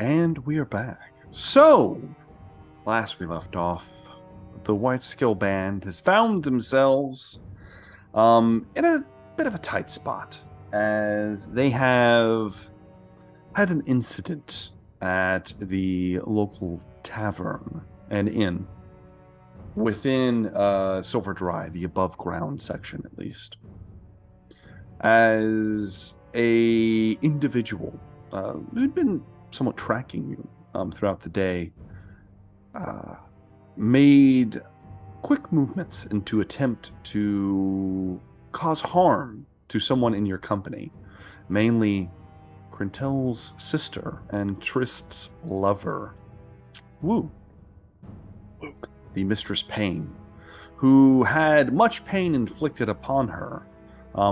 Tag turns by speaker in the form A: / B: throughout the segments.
A: And we are back. So, last we left off, the White Skill Band has found themselves in a bit of a tight spot, as they have had an incident at the local tavern and inn within Silver Dry, the above ground section at least, as a individual who'd been somewhat tracking you throughout the day, made quick movements into attempt to cause harm to someone in your company, mainly Quintel's sister and Trist's lover. Woo. The Mistress Pain, who had much pain inflicted upon her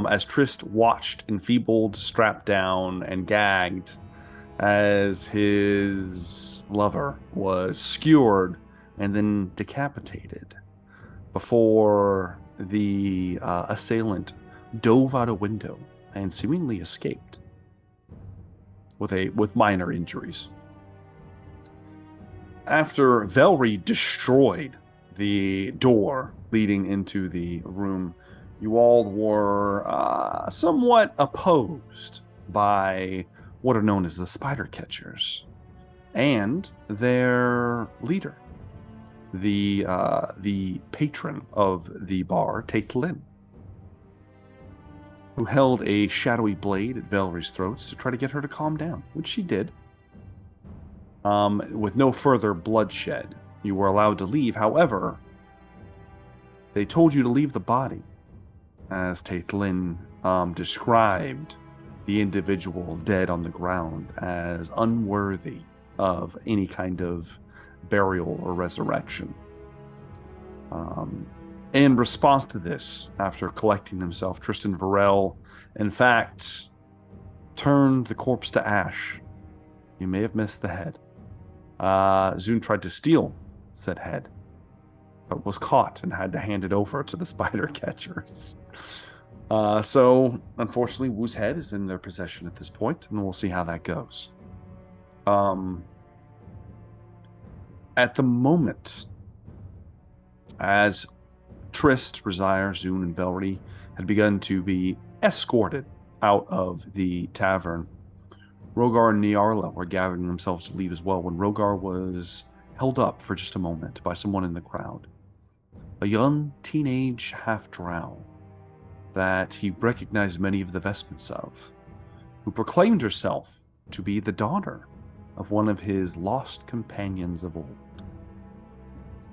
A: as Trist watched, enfeebled, strapped down, and gagged as his lover was skewered and then decapitated before the assailant dove out a window and seemingly escaped with minor injuries. After Velree destroyed the door leading into the room, you all were somewhat opposed by what are known as the Spider Catchers and their leader, the patron of the bar, Lynn, who held a shadowy blade at Velree's throats to try to get her to calm down, which she did. With no further bloodshed, you were allowed to leave. However, they told you to leave the body, as Lynn described the individual dead on the ground as unworthy of any kind of burial or resurrection. In response to this, after collecting himself, Tristan Varel, in fact, turned the corpse to ash. You may have missed the head. Zune tried to steal said head, but was caught and had to hand it over to the Spider Catchers. So, unfortunately, Wu's head is in their possession at this point, and we'll see how that goes. At the moment, as Trist, Resire, Zune, and Velree had begun to be escorted out of the tavern, Rogar and Niarla were gathering themselves to leave as well when Rogar was held up for just a moment by someone in the crowd. A young teenage half-drow that he recognized many of the vestments of, who proclaimed herself to be the daughter of one of his lost companions of old.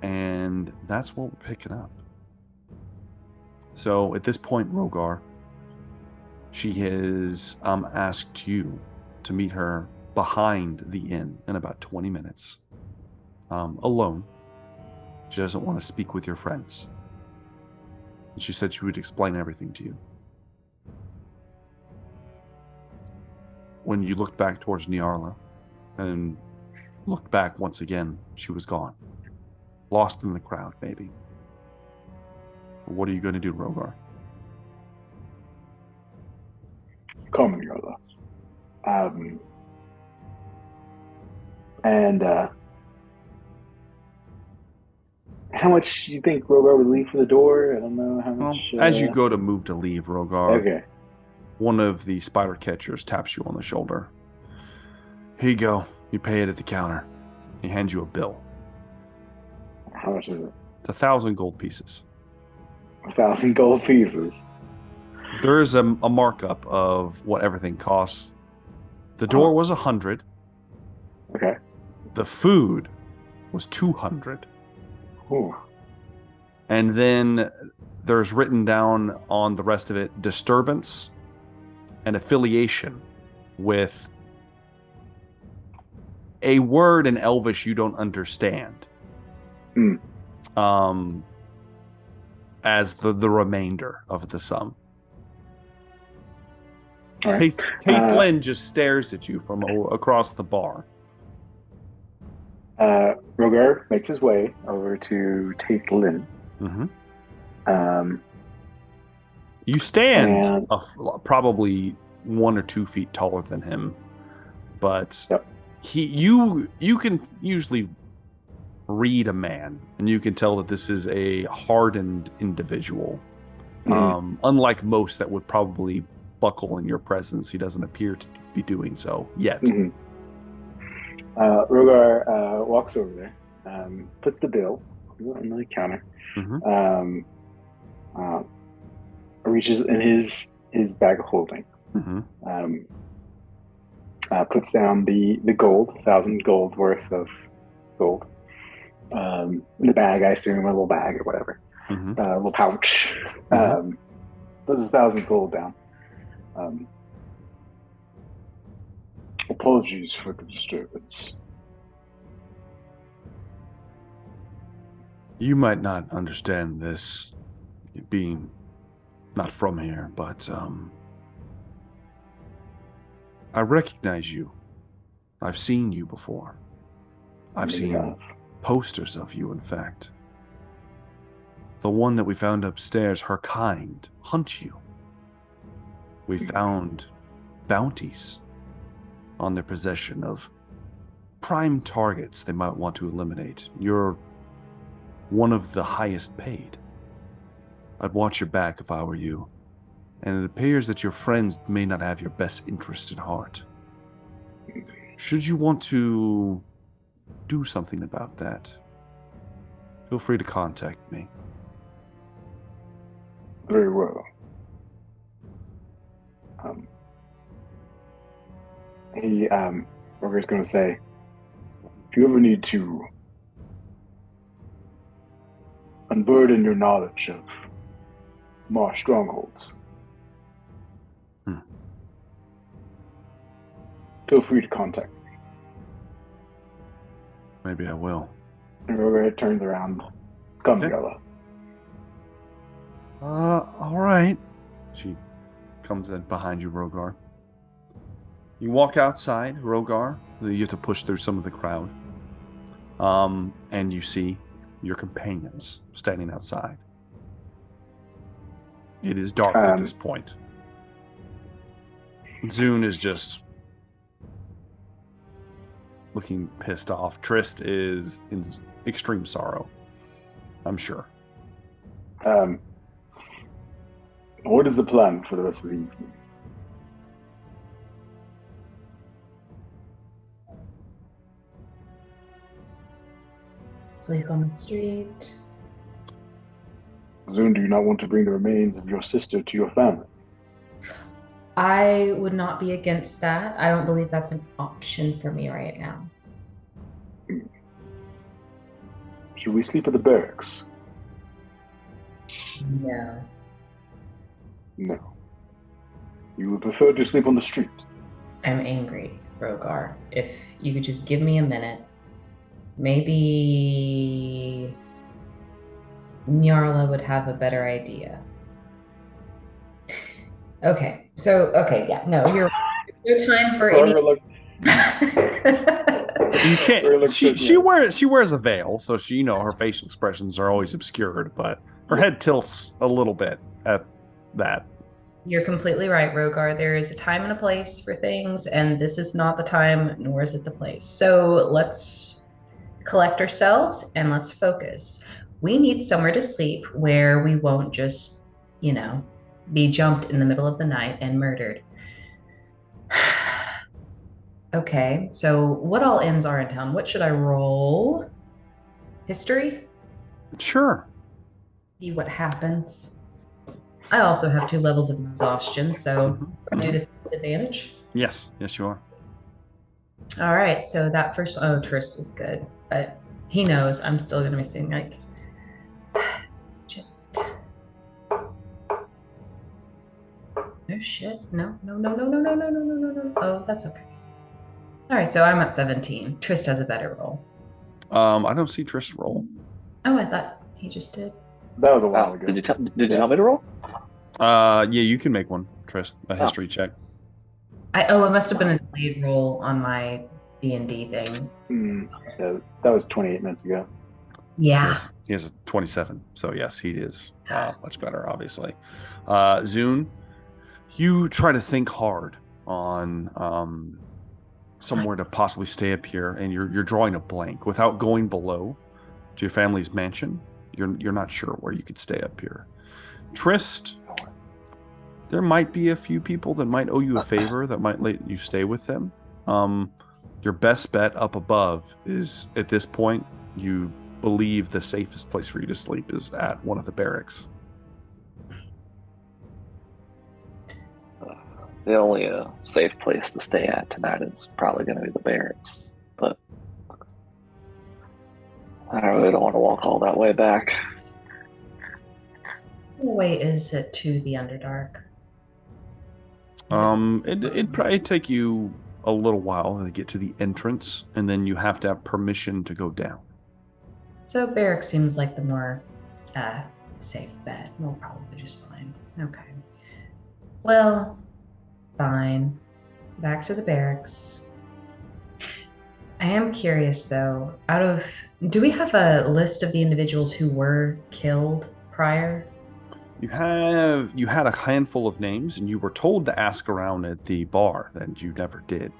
A: And that's what we're picking up. So at this point, Rogar, she has asked you to meet her behind the inn in about 20 minutes, alone. She doesn't want to speak with your friends. And she said she would explain everything to you. When you looked back towards Niarla and looked back once again, she was gone. Lost in the crowd, maybe. What are you going to do, Rogar?
B: Call me Niarla. And how much do you think Rogar would leave for the door? I don't know how much.
A: As you go to move to leave, Rogar,
B: Okay.
A: one of the Spider Catchers taps you on the shoulder. Here you go. You pay it at the counter. He hands you a bill.
B: How much is it?
A: It's 1,000 gold pieces.
B: 1,000 gold pieces.
A: There is a markup of what everything costs. The door was 100.
B: Okay.
A: The food was 200.
B: Ooh.
A: And then there's written down on the rest of it, disturbance and affiliation with a word in Elvish you don't understand. As the remainder of the sum.
B: All right.
A: Lynn just stares at you from across the bar.
B: Rogar makes his way over to Lynn.
A: Mm-hmm. You stand probably 1 or 2 feet taller than him, but you can usually read a man, and you can tell that this is a hardened individual. Unlike most that would probably buckle in your presence, he doesn't appear to be doing so yet.
B: Rogar walks over there, puts the bill on the counter, reaches in his bag of holding, puts down the gold, 1,000 gold worth of gold, in the bag, I assume, a little bag or whatever, a little pouch. Puts 1,000 gold down. Apologies for the disturbance.
A: You might not understand this, being not from here, but I recognize you. I've seen you before. I've seen posters of you, in fact. The one that we found upstairs, her kind, hunt you. We found bounties on their possession of prime targets they might want to eliminate. You're one of the highest paid. I'd watch your back if I were you, and it appears that your friends may not have your best interest at heart. Should you want to do something about that, feel free to contact me.
B: Very well. Roger's going to say, if you ever need to unburden your knowledge of more strongholds, feel free to contact me.
A: Maybe I will.
B: And Roger turns around, come together.
A: All right. She comes in behind you, Rogar. You walk outside, Rogar. You have to push through some of the crowd. And you see your companions standing outside. It is dark at this point. Zune is just looking pissed off. Trist is in extreme sorrow, I'm sure.
B: What is the plan for the rest of the evening?
C: Sleep on the street.
B: Zune, do you not want to bring the remains of your sister to your family?
C: I would not be against that. I don't believe that's an option for me right now.
B: Should we sleep at the barracks?
C: No.
B: No. You would prefer to sleep on the street?
C: I'm angry, Rogar. If you could just give me a minute. Maybe Nyarla would have a better idea. Okay, yeah, no, you're no time for any.
A: You can't. She wears a veil, so she, her facial expressions are always obscured, but her head tilts a little bit at that.
C: You're completely right, Rogar. There is a time and a place for things, and this is not the time, nor is it the place. So let's collect ourselves and let's focus. We need somewhere to sleep where we won't just, be jumped in the middle of the night and murdered. Okay, so what all inns are in town? What should I roll? History?
A: Sure.
C: See what happens. I also have 2 levels of exhaustion, so I do this at disadvantage.
A: Yes, you are.
C: All right, so that first, Trist is good, but he knows I'm still going to be saying, just, no shit, no. Oh, that's okay. All right, so I'm at 17. Trist has a better roll.
A: I don't see Trist roll.
C: Oh, I thought he just did.
B: That was a while ago.
D: Did you tell me to roll?
A: Yeah, you can make one, Trist, a history check.
C: It must have been a delayed roll on my D&D thing.
B: Yeah, that was 28 minutes ago.
C: Yeah.
A: He has a 27, so yes, he is much better, obviously. Zune, you try to think hard on somewhere to possibly stay up here, and you're drawing a blank without going below to your family's mansion. You're not sure where you could stay up here. Trist, there might be a few people that might owe you a favor that might let you stay with them. Your best bet up above is, at this point, you believe the safest place for you to sleep is at one of the barracks.
D: The only safe place to stay at tonight is probably going to be the barracks, but I really don't want to walk all that way back.
C: What way is it to the Underdark?
A: It'd probably take you a little while to get to the entrance, and then you have to have permission to go down.
C: So barracks seems like the more safe bet. We'll probably just fine. Okay. Well, fine. Back to the barracks. I am curious though, do we have a list of the individuals who were killed prior?
A: You had a handful of names, and you were told to ask around at the bar, and you never did.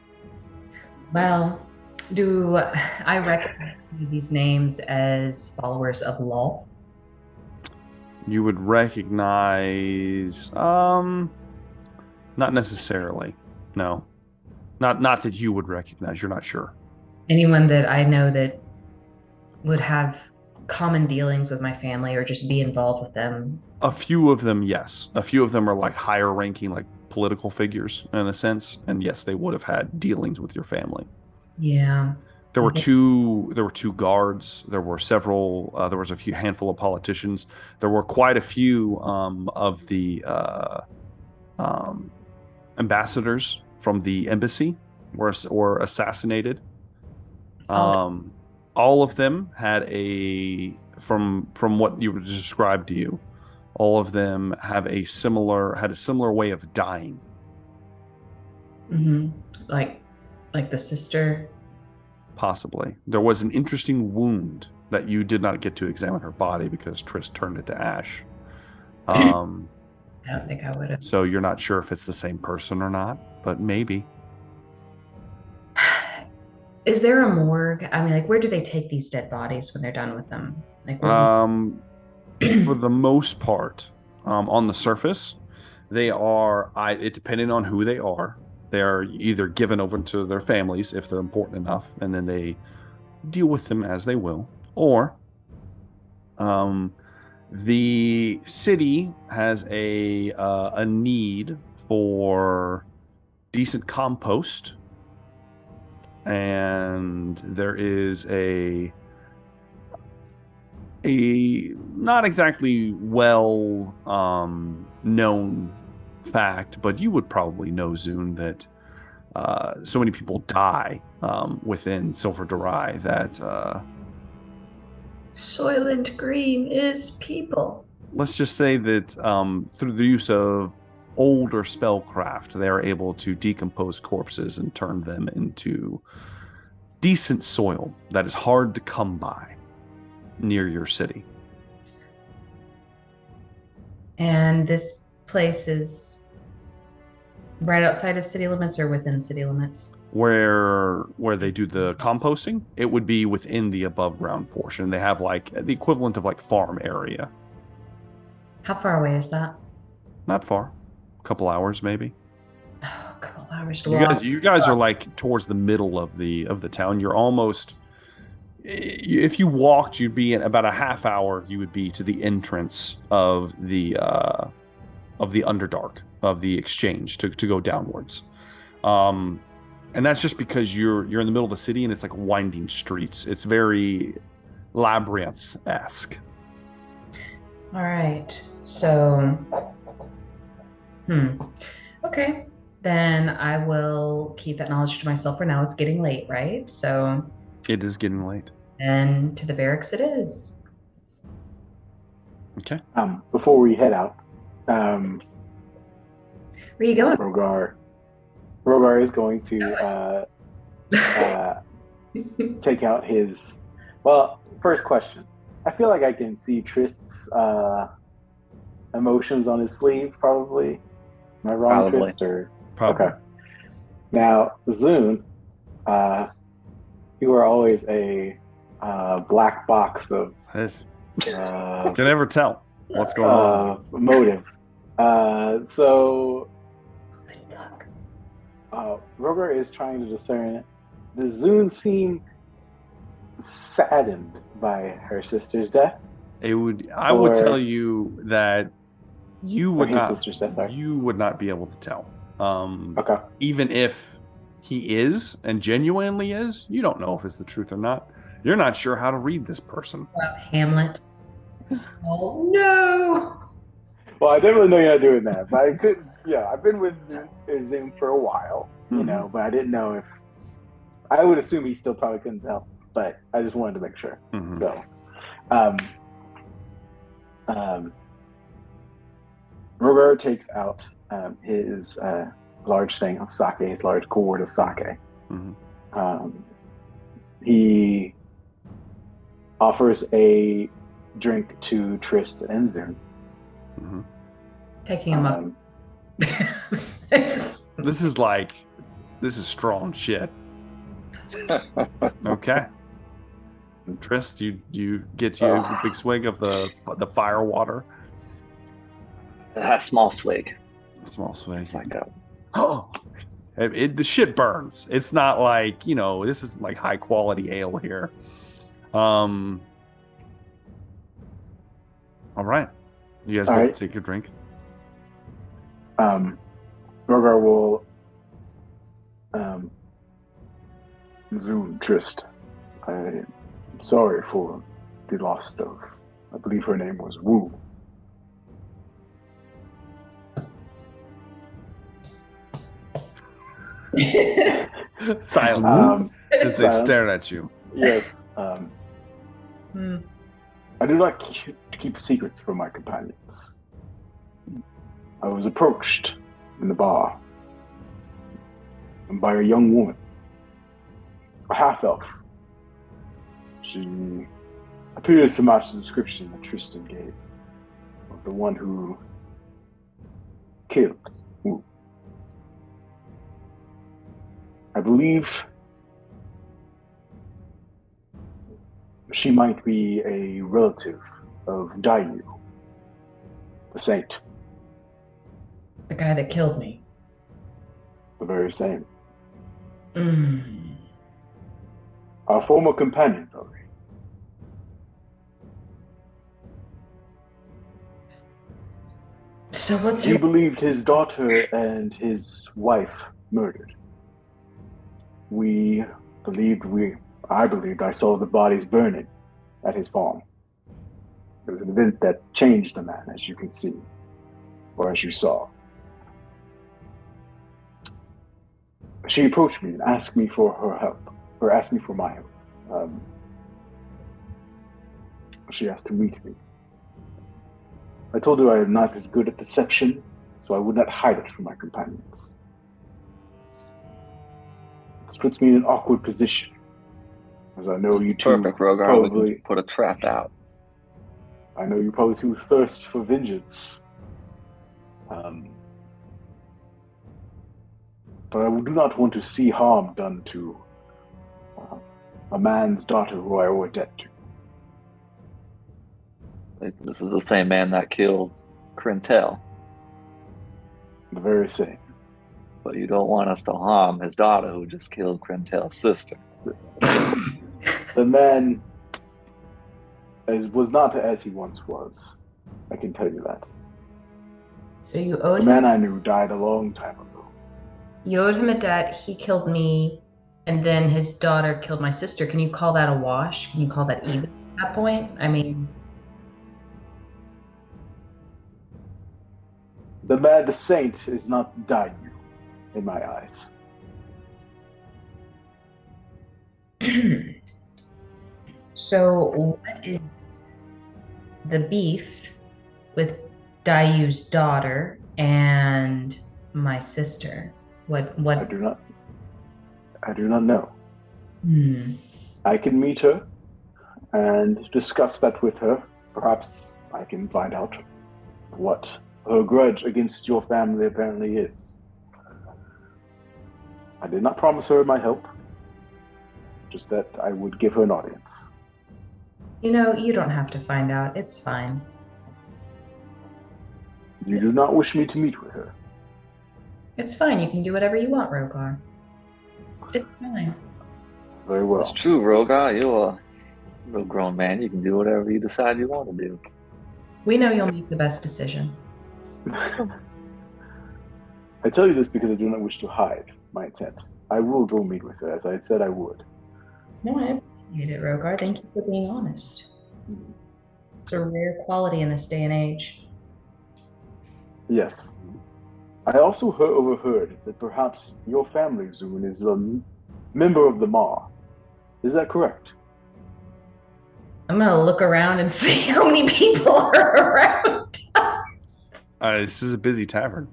C: Well, do I recognize these names as followers of law?
A: You would recognize, not necessarily. No, not that you would recognize. You're not sure.
C: Anyone that I know that would have common dealings with my family or just be involved with them?
A: A few of them, yes. A few of them are like higher ranking, like political figures in a sense, and yes, they would have had dealings with your family.
C: Yeah.
A: There were two guards. There were several. There was a handful of politicians. There were quite a few of the ambassadors from the embassy were assassinated. All of them had from what you described to you, all of them had a similar way of dying.
C: Mm-hmm. Like the sister.
A: Possibly. There was an interesting wound that you did not get to examine her body because Triss turned it to ash.
C: I don't think I would have.
A: So you're not sure if it's the same person or not, but maybe.
C: Is there a morgue? I mean, like, where do they take these dead bodies when they're done with them? Like,
A: for the most part, on the surface, they are. Depending on who they are, they're either given over to their families if they're important enough, and then they deal with them as they will, or the city has a need for decent compost, and there is a not exactly well known fact, but you would probably know, Zune, that so many people die within Silver Durai that
C: Soylent Green is people.
A: Let's just say that through the use of older spellcraft, they are able to decompose corpses and turn them into decent soil that is hard to come by near your city.
C: And this place is right outside of city limits or within city limits?
A: Where they do the composting, it would be within the above ground portion. They have like the equivalent of like farm area.
C: How far away is that?
A: Not far. A couple hours maybe.
C: Oh, a couple hours to walk.
A: You guys are like towards the middle of the town. You're almost, if you walked, you'd be in about a half hour. You would be to the entrance of the Underdark, of the exchange to go downwards. And that's just because you're in the middle of the city and it's like winding streets. It's very labyrinth-esque.
C: All right. So, okay. Then I will keep that knowledge to myself for now. It's getting late, right? So
A: it is getting late.
B: And
C: to the barracks it is.
A: Okay.
B: Before we head out,
C: where are you going?
B: Rogar is going to take out his. Well, first question. I feel like I can see Trist's emotions on his sleeve, probably. Am I wrong,
D: Probably.
B: Trist? Or...
A: Probably.
B: Okay. Now, Zune You are always a black box of
A: This can never tell what's going on.
B: motive. So
C: Good luck.
B: Roger is trying to discern. Does Zune seem saddened by her sister's death?
A: I would tell you that you would
B: his
A: not.
B: sister's death, sorry.
A: You would not be able to tell.
B: Okay.
A: Even if he is and genuinely is, you don't know if it's the truth or not. You're not sure how to read this person.
C: Hamlet. Oh no!
B: Well, I definitely know you're not doing that, but I could. Yeah, I've been with Zoom for a while, you know, but I didn't know if. I would assume he still probably couldn't tell, but I just wanted to make sure. So, Roger takes out his large thing of sake, his large gourd of sake. He offers a drink to Trist and Zoom.
C: Taking him up.
A: This is strong shit. Okay. Trist, you get a big swig of the fire water.
D: A small swig.
A: Small swig.
D: It's like a.
A: Oh, the shit burns. It's not like, this is like high quality ale here. All right. You guys both take a drink.
B: Rogar will Zoom Trist. I'm sorry for the loss of, I believe her name was Wu.
A: Silence as they stare at you.
B: Yes. I do not keep secrets from my companions. I was approached in the bar by a young woman, a half-elf. She appears to match the description that Tristan gave of the one who killed Wu. I believe she might be a relative of Dayu, the saint.
C: The guy that killed me.
B: The very same. Our former companion, Velree.
C: So what's
B: He believed his daughter and his wife murdered. I believed I saw the bodies burning at his farm. It was an event that changed the man, as you can see, or as you saw. She approached me and asked me for her help, or asked me for my help. She asked to meet me. I told her I am not as good at deception, so I would not hide it from my companions. This puts me in an awkward position, as I know you two
D: perfect, Rogar.
B: probably
D: we can put a trap out.
B: I know you probably two thirst for vengeance. But I do not want to see harm done to a man's daughter who I owe a debt to.
D: This is the same man that killed Granel.
B: The very same.
D: But you don't want us to harm his daughter who just killed Granel's sister.
B: The man was not as he once was. I can tell you that.
C: So you owed
B: The man I knew died a long time ago.
C: You owed him a debt, he killed me, and then his daughter killed my sister. Can you call that a wash? Can you call that even at that point? I mean...
B: The saint is not Dayu, in my eyes.
C: So what is the beef with Dayu's daughter and my sister? What?
B: I do not know. I can meet her and discuss that with her. Perhaps I can find out what her grudge against your family apparently is. I did not promise her my help. just that I would give her an audience.
C: You know, you don't have to find out. It's fine.
B: You do not wish me to meet with her.
C: It's fine. You can do whatever you want, Rogar. It's fine.
B: Very well.
D: It's true, Rogar. You're a real grown man. You can do whatever you decide you want to do.
C: We know you'll make the best decision.
B: I tell you this because I do not wish to hide my intent. I will go meet with her, as I had said I would.
C: No, I appreciate it, Rogar. Thank you for being honest. It's a rare quality in this day and age.
B: Yes. I also overheard that perhaps your family, Zune, is a member of the Maw. Is that correct?
C: I'm gonna look around and see how many people are around us.
A: This is a busy tavern.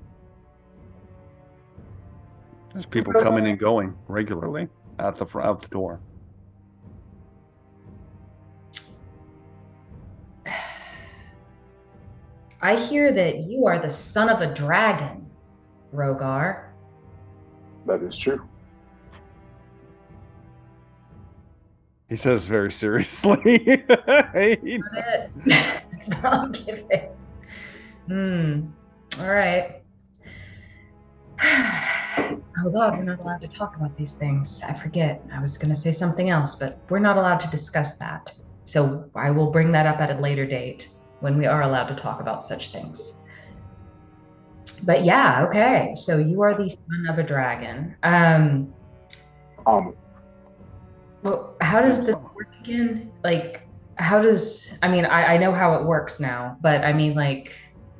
A: There's people coming and going regularly out the door.
C: I hear that you are the son of a dragon, Rogar.
B: That is true.
A: He says very seriously.
C: That's what I'll give it. All right. Oh God, we're not allowed to talk about these things. I forget. I was going to say something else, but we're not allowed to discuss that. So I will bring that up at a later date when we are allowed to talk about such things. But yeah, okay. So you are the son of a dragon. Well, how does this work again? Like, how does, I mean, I know how it works now, but I mean, like,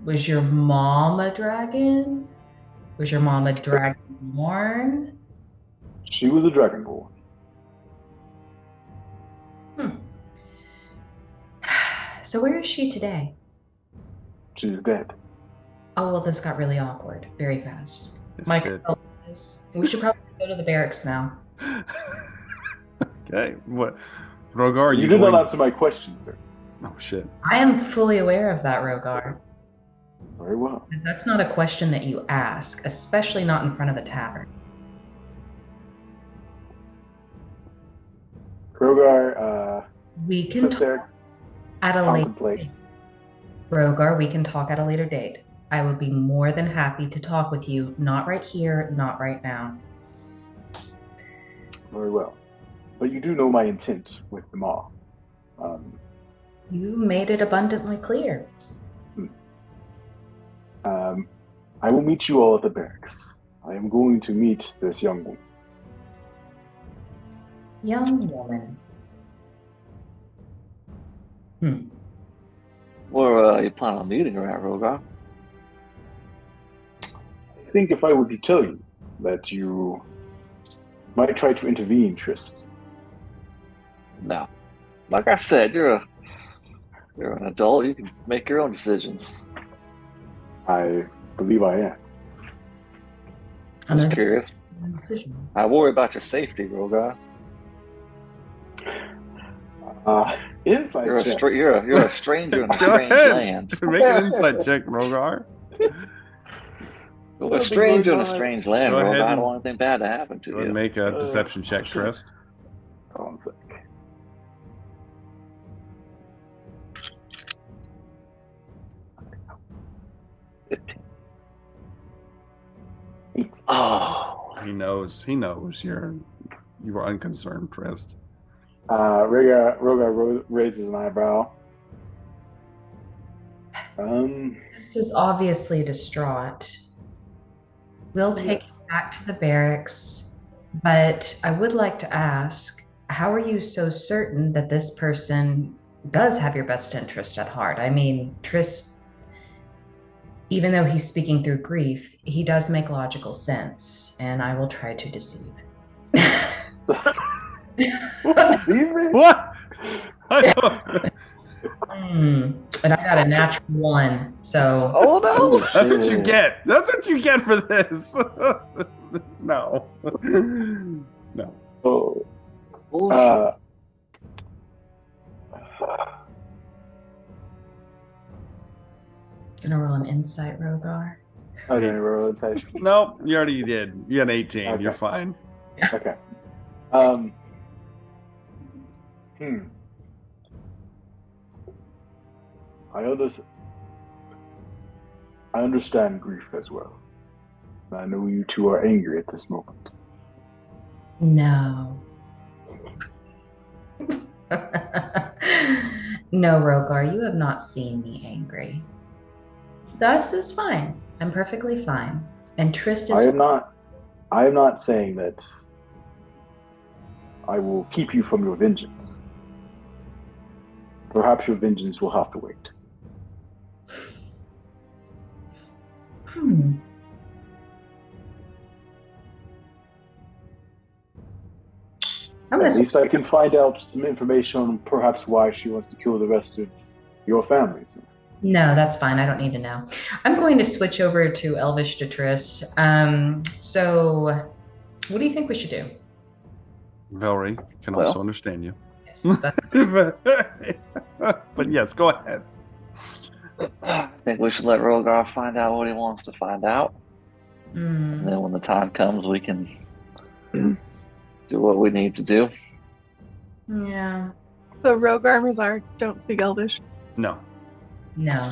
C: was your mom a dragon? Was your mom a dragonborn?
B: She was a dragonborn.
C: So where is she today?
B: She is dead.
C: Oh, well, this got really awkward very fast.
A: Yes,
C: My
A: it did.
C: condolences. We should probably go to the barracks now.
A: Okay, what? Rogar,
B: You did not answer my question, sir.
A: Oh, shit.
C: I am fully aware of that, Rogar.
B: Very well.
C: Because that's not a question that you ask, especially not in front of a tavern.
B: Rogar,
C: We can
B: sits there,
C: talk at a later date.
B: contemplates.
C: Rogar, we can talk at a later date. I would be more than happy to talk with you, not right here, not right now.
B: Very well. But you do know my intent with the Maw.
C: You made it abundantly clear.
B: I will meet you all at the barracks. I am going to meet this young woman.
C: Young woman.
D: Where you plan on meeting her at, Rogar?
B: I think if I were to tell you that you might try to intervene, Trist.
D: No. Like I said, you're an adult. You can make your own decisions.
B: I believe I am.
D: I'm just curious.
C: Decision.
D: I worry about your safety, Rogar.
B: Insight check.
D: You're a stranger in a
A: Go
D: strange
A: ahead.
D: land.
A: Make an insight check, Rogar.
D: You're a stranger in a strange land,
A: Go ahead
D: Rogar. I
A: and-
D: don't want anything bad to happen to
A: Go ahead
D: you.
A: and make a deception check, Trist.
B: Hold on a sec.
D: Oh,
A: He knows you are unconcerned, Trist.
B: Rogar raises an eyebrow.
C: Trist is obviously distraught. We'll take
B: Yes.
C: you back to the barracks, but I would like to ask, how are you so certain that this person does have your best interest at heart? I mean, Trist, even though he's speaking through grief, he does make logical sense, and I will try to deceive.
A: What? I don't-
C: And I got a natural 1, so
D: oh no!
A: That's what you get. That's what you get for this. No. No.
B: Oh.
D: Bullshit.
C: gonna roll an insight, Rogar.
B: Okay, roll insight.
A: Nope, you already did. You had an 18.
B: Okay.
A: You're fine.
B: Okay. Hmm. I understand grief as well. I know you two are angry at this moment.
C: No. No, Rogar, you have not seen me angry. This is fine. I'm perfectly fine. And Trist is
B: I am not saying that I will keep you from your vengeance. Perhaps your vengeance will have to wait.
C: Hmm.
B: At least I can find out some information on perhaps why she wants to kill the rest of your families.
C: No, that's fine. I don't need to know. I'm going to switch over to Elvish to Trist. So what do you think we should do?
A: Velree can also understand you.
C: Yes,
A: but yes, go ahead.
D: I think we should let Rogar find out what he wants to find out. And then when the time comes, we can do what we need to do.
C: Yeah.
E: So Rogar and Razar don't speak Elvish?
A: No.
C: No.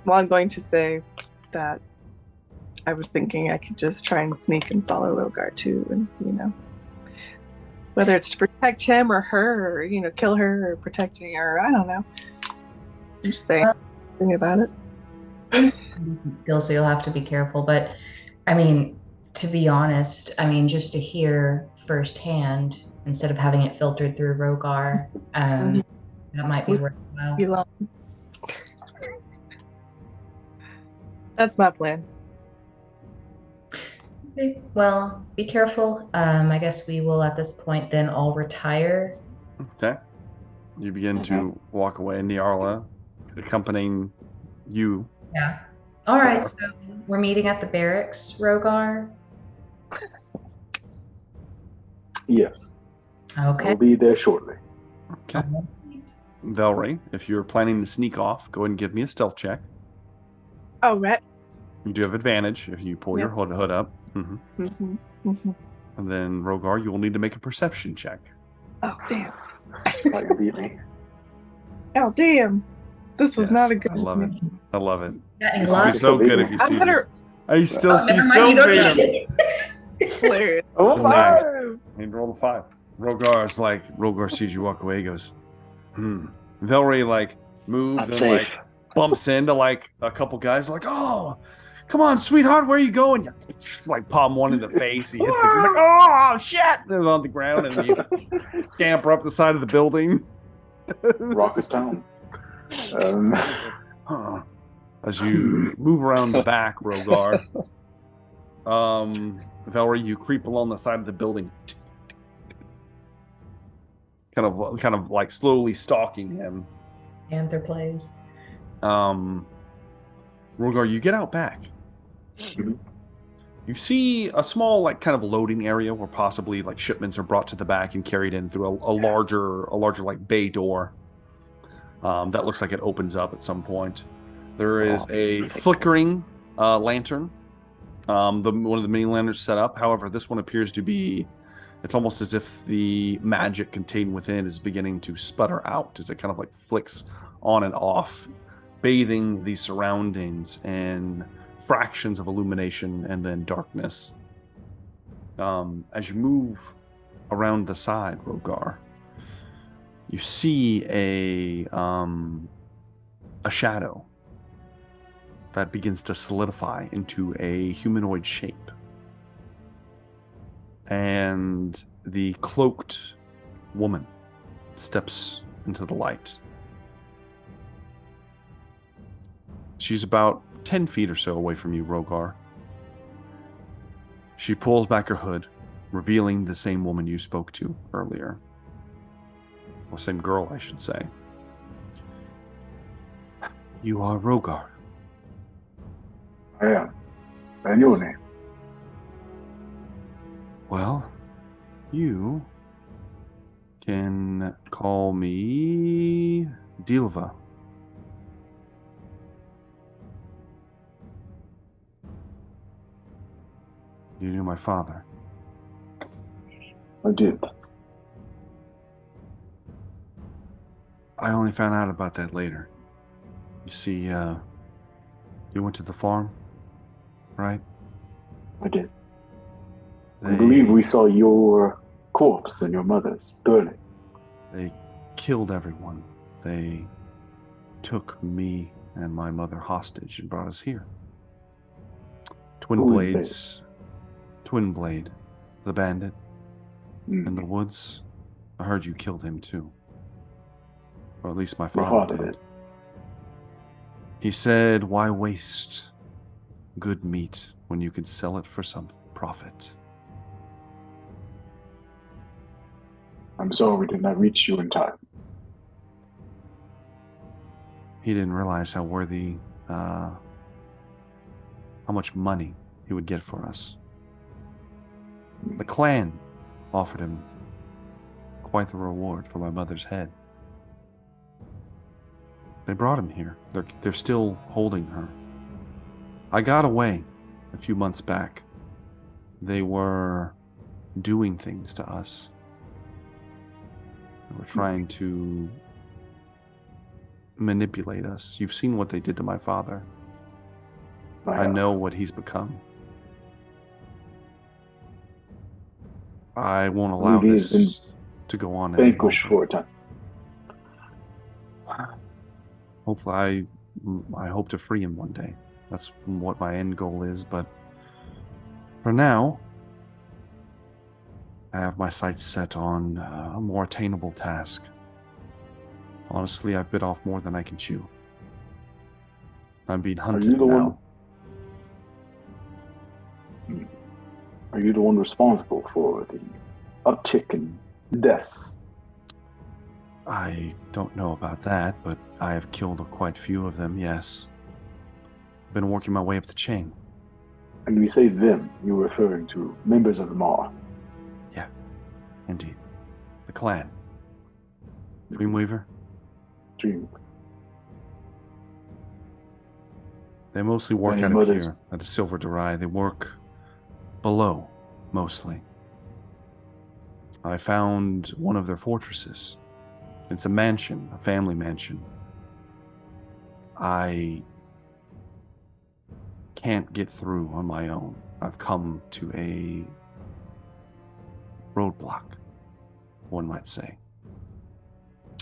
E: Well, I'm going to say that I was thinking I could just try and sneak and follow Rogar too, and whether it's to protect him or her, or kill her or protecting her, I don't know. I'm just saying, thinking about it.
C: Skill, so you'll have to be careful. But I mean, to be honest, just to hear firsthand instead of having it filtered through Rogar, that might be worthwhile.
E: That's my plan.
C: Okay, well, be careful. I guess we will at this point then all retire.
A: Okay. You begin to walk away, Niarla accompanying you.
C: Yeah. All right, so we're meeting at the barracks, Rogar?
B: Yes.
C: Okay.
B: I'll be there shortly.
A: Okay. Velree, if you're planning to sneak off, go ahead and give me a stealth check.
E: Oh, right.
A: You do have advantage if you pull your hood up. Mm-hmm. And then, Rogar, you will need to make a perception check.
E: Oh, damn.
B: You beat me.
E: Oh, damn. This was not a good
A: I love it. I love it.
C: Yeah,
A: This would be so good if you see it. I still see
E: Hilarious.
B: Oh, 5!
A: He rolled a 5. Rogar sees you walk away. He goes, Velree moves and bumps into a couple guys oh, come on, sweetheart, where are you going? You palm one in the face. He hits the he's oh shit! They're on the ground and you scamper up the side of the building.
B: Raucous town.
A: As you move around the back, Rogar, Velree, you creep along the side of the building, kind of slowly stalking him.
C: Panther plays.
A: Rogar, you get out back. You see a small kind of loading area where possibly shipments are brought to the back and carried in through a larger bay door. That looks like it opens up at some point. There is a flickering lantern. One of the mini lanterns set up. However, this one appears to be. It's almost as if the magic contained within is beginning to sputter out as it kind of flicks on and off, bathing the surroundings in fractions of illumination and then darkness. As you move around the side, Rogar, you see a shadow that begins to solidify into a humanoid shape. And the cloaked woman steps into the light. She's about 10 feet or so away from you, Rogar. She pulls back her hood, revealing the same woman you spoke to earlier. Or same girl, I should say. You are Rogar.
B: I am. And your name?
A: Well, you can call me Dilva. You knew my father.
B: I did.
A: I only found out about that later. You see, you went to the farm, right?
B: I did. I believe we saw your corpse and your mother's burning.
A: They killed everyone. They took me and my mother hostage and brought us here. Twin Blades, Twin Blade, the bandit in the woods. I heard you killed him too. Or at least my father did. He said, why waste good meat when you could sell it for some profit?
B: I'm sorry we did not reach you in time.
A: He didn't realize how worthy, how much money he would get for us. The clan offered him quite the reward for my mother's head. They brought him here. They're still holding her. I got away a few months back. They were doing things to us. They were trying to manipulate us. You've seen what they did to my father. I know what he's become. I won't allow this to go on anymore.
B: Vanquished for a time.
A: Hopefully, I hope to free him one day. That's what my end goal is, but for now, I have my sights set on a more attainable task. Honestly, I've bit off more than I can chew. I'm being hunted now.
B: Are you the one responsible for the uptick in deaths?
A: I don't know about that, but I have killed quite a few of them, yes. Been working my way up the chain.
B: And when you say them, you're referring to members of the Maw.
A: Yeah, indeed. The clan. Dreamweaver?
B: Dreamweaver.
A: They mostly work out of here at the Silver Durai. They work below, mostly. I found one of their fortresses. It's a mansion, a family mansion. I can't get through on my own. I've come to a roadblock, one might say.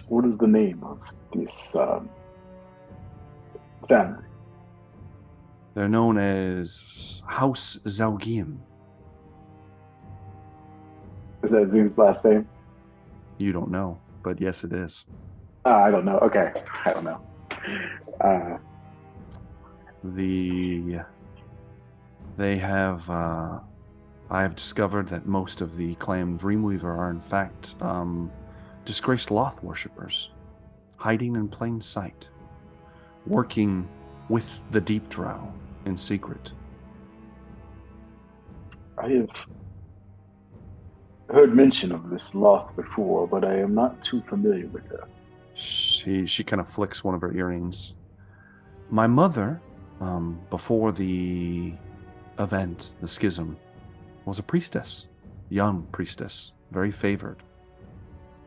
B: What is the name of this family?
A: They're known as House Zau'ghym.
B: Is that Zoom's last name?
A: You don't know, but yes, it is.
B: I don't know. Okay, I don't know.
A: They have. I have discovered that most of the clan Dreamweaver are in fact disgraced Loth worshippers, hiding in plain sight, working with the Deep Drow in secret.
B: I have heard mention of this Loth before, but I am not too familiar with her.
A: She kind of flicks one of her earrings. My mother, before the event, the schism, was a priestess, young priestess, very favored.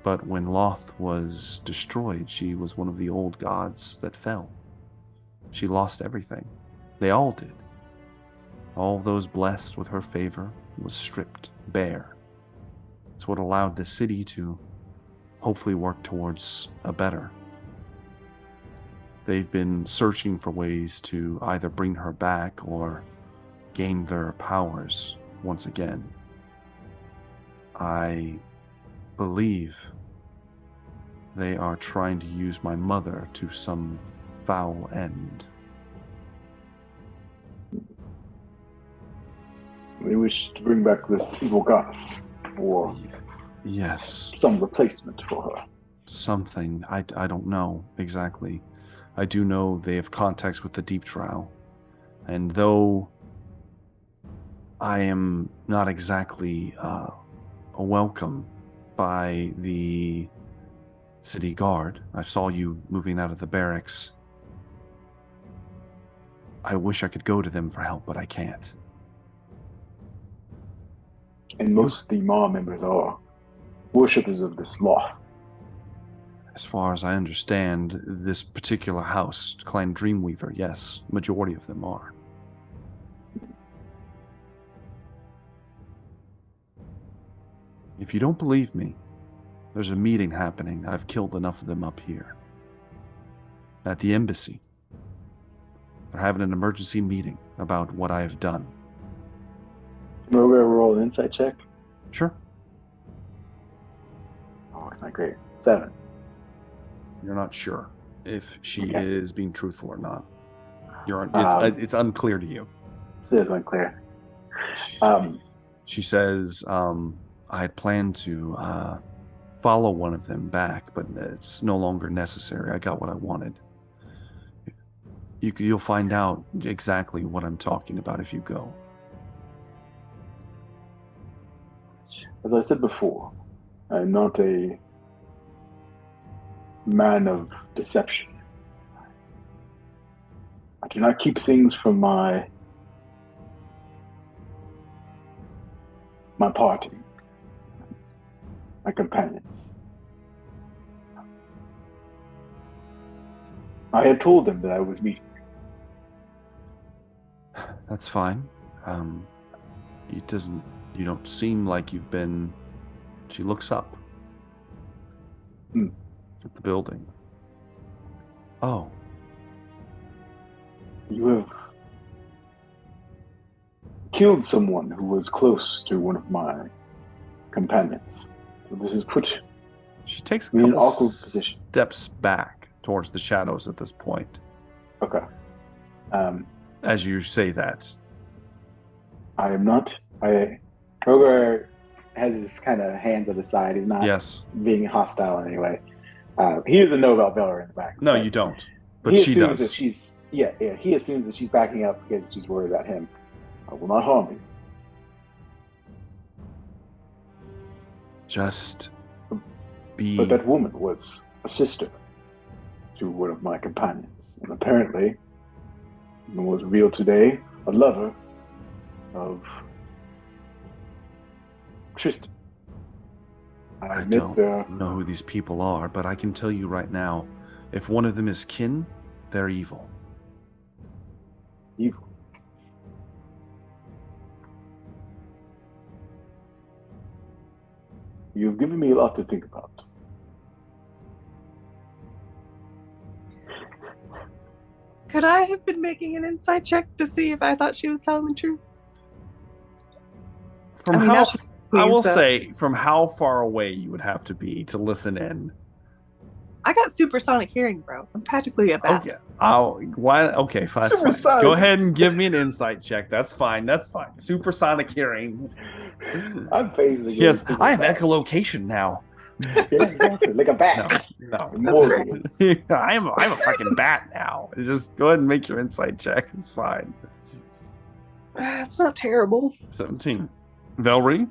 A: But when Loth was destroyed, she was one of the old gods that fell. She lost everything. They all did. All those blessed with her favor was stripped bare. It's what allowed the city to hopefully work towards a better. They've been searching for ways to either bring her back or gain their powers once again. I believe they are trying to use my mother to some foul end.
B: They wish to bring back this evil goddess, or
A: yes,
B: some replacement for her.
A: Something. I don't know exactly. I do know they have contacts with the Deep Drow, and though I am not exactly welcome by the city guard, I saw you moving out of the barracks. I wish I could go to them for help, but I can't.
B: And most of the Maw members are worshippers of this Loth.
A: As far as I understand, this particular house, Clan Dreamweaver, yes, majority of them are. If you don't believe me, there's a meeting happening. I've killed enough of them up here. At the embassy. They're having an emergency meeting about what I have done.
B: We're going to roll an insight check?
A: Sure.
B: Oh, it's not great. 7.
A: You're not sure if she is being truthful or not. It's unclear to you.
B: It is unclear.
A: She says, I had planned to follow one of them back, but it's no longer necessary. I got what I wanted. You'll find out exactly what I'm talking about if you go.
B: As I said before, I'm not a man of deception. I do not keep things from my party, my companions. I had told them that I was meeting.
A: That's fine. You don't seem like you've been... She looks up at the building. Oh.
B: You have killed someone who was close to one of my companions. So this has put
A: She takes a
B: me in an
A: couple
B: awkward position.
A: steps back towards the shadows at this point.
B: Okay.
A: As you say that.
B: I am not. Rogar has his kind of hands at his side. He's not being hostile in any way. He doesn't know about Velree in the back.
A: No, you don't. But she does.
B: That she's, he assumes that she's backing up because she's worried about him. I will not harm you.
A: Just be...
B: But that woman was a sister to one of my companions. And apparently, it was revealed today, a lover of Tristan.
A: I don't know who these people are, but I can tell you right now, if one of them is kin, they're evil.
B: Evil? You've given me a lot to think about.
E: Could I have been making an insight check to see if I thought she was telling the truth?
A: I will say, from how far away you would have to be to listen in.
E: I got supersonic hearing, bro. I'm practically a bat.
A: Okay. Okay, fine. Go ahead and give me an insight check. That's fine. Supersonic hearing.
B: I'm phasing.
A: Yes, I have echolocation now.
B: Yeah, exactly. Like a bat.
A: No. I'm a fucking bat now. Just go ahead and make your insight check. It's fine.
E: It's not terrible.
A: 17. Velree?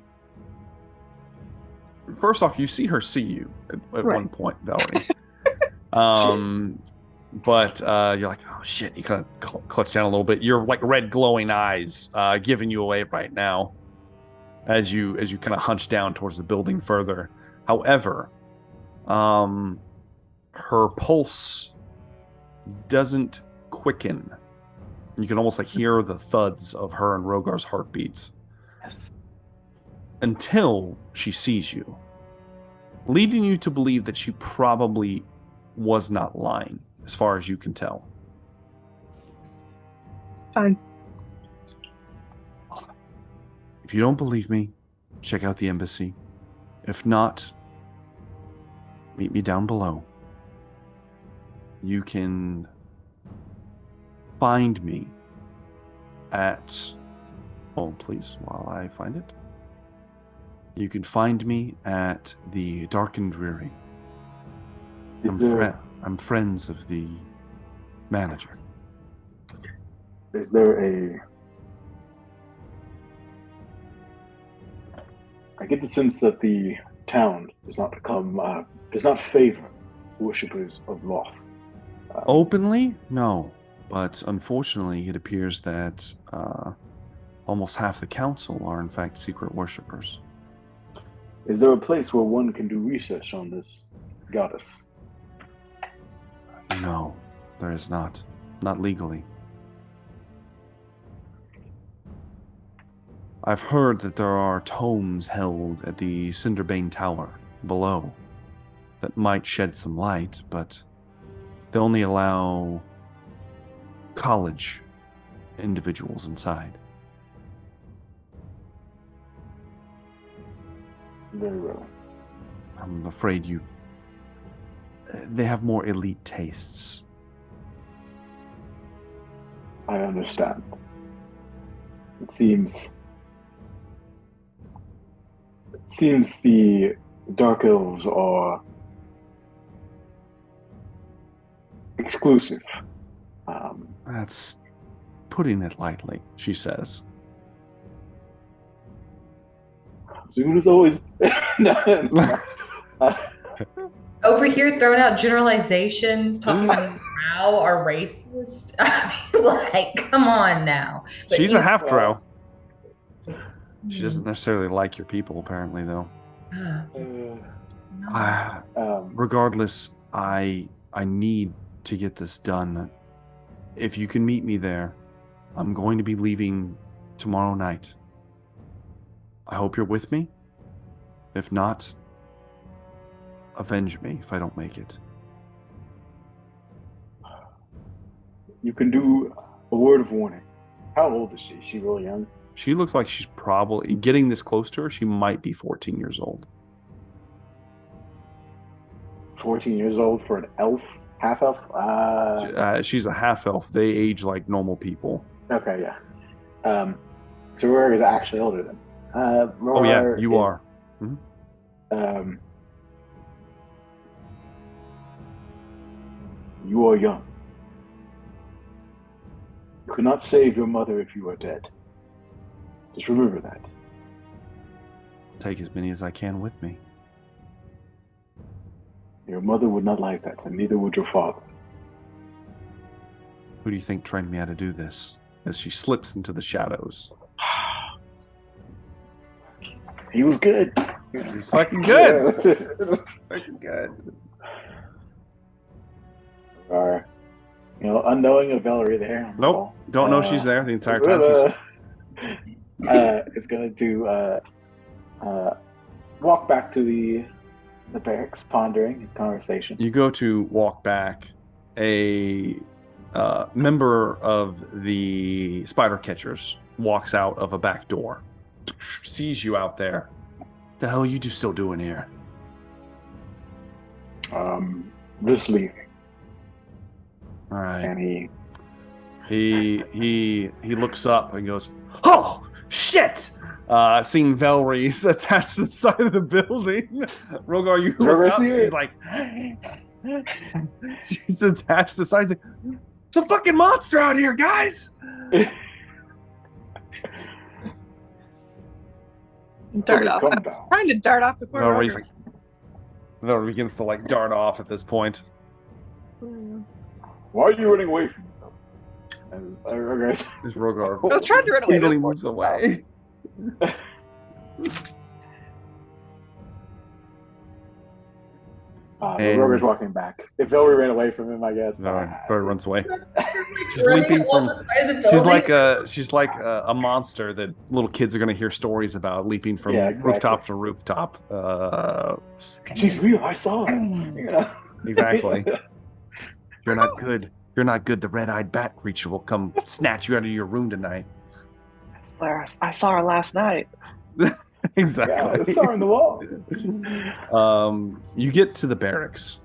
A: First off, you see her see you at one point, Velree. But you're like, oh shit, you kind of clutch down a little bit. Your like red glowing eyes giving you away right now as you kind of hunch down towards the building further. However, her pulse doesn't quicken. You can almost like hear the thuds of her and Rogar's heartbeats.
E: Yes.
A: Until she sees you, leading you to believe that she probably was not lying, as far as you can tell.
E: Fine.
A: If you don't believe me, check out the embassy. If not, meet me down below. You can find me at... Oh, please, while I find it. You can find me at the Dark and Dreary. I'm friends of the manager.
B: Is there I get the sense that the town does not favor worshippers of Loth.
A: Openly? No. But unfortunately, it appears that almost half the council are in fact secret worshippers.
B: Is there a place where one can do research on this goddess?
A: No, there is not. Not legally. I've heard that there are tomes held at the Cinderbane Tower below that might shed some light, but they only allow college individuals inside.
B: Very well.
A: I'm afraid they have more elite tastes.
B: I understand. It seems the Dark Elves are exclusive.
A: That's putting it lightly, she says.
B: Zune is always...
C: Over here throwing out generalizations, talking about drow are racist. I mean, like, come on now. But
A: She's a half drow. She doesn't necessarily like your people, apparently, though. Regardless, I need to get this done. If you can meet me there, I'm going to be leaving tomorrow night. I hope you're with me. If not, avenge me if I don't make it.
B: You can do a word of warning. How old is she? Is she really young?
A: She looks like she's probably, getting this close to her, she might be 14 years old.
B: 14 years old for an elf? Half elf?
A: She's a half elf. They age like normal people.
B: Okay, yeah. So Roar is actually older than.
A: Oh yeah, you are.
B: Mm-hmm. You are young. You could not save your mother if you are dead. Just remember that.
A: I'll take as many as I can with me.
B: Your mother would not like that, and neither would your father.
A: Who do you think trained me how to do this? As she slips into the shadows.
B: He was good.
A: He's fucking good. Fucking good.
B: Unknowing of Velree there.
A: Nope. Don't know she's there the entire time.
B: It's gonna do walk back to the barracks, pondering his conversation.
A: You go to walk back. A member of the spider catchers walks out of a back door, sees you out there. The hell are you still doing here?
B: Just leaving.
A: All right.
B: And
A: he looks up and goes, "Oh shit!" Seeing Velree attached to the side of the building. Rogar, you look up. She's like, she's attached to the side. She's like, "There's a fucking monster out here, guys!"
E: Dart off. I was trying to dart off before.
A: Velree begins to like dart off at this point.
B: Why are you running away from me?
A: This Rogar.
E: I was trying to run away.
A: Speedily moves away.
B: Rogar's walking back. If Velree ran away from him, I guess.
A: Velree runs away. She's leaping from. She's like a monster that little kids are going to hear stories about, leaping from rooftop to rooftop.
B: She's real. I saw her.
A: Exactly. You're not good. You're not good. The red-eyed bat creature will come snatch you out of your room tonight.
D: I saw her last night.
A: Exactly.
B: Yeah, I saw her in the wall.
A: You get to the barracks.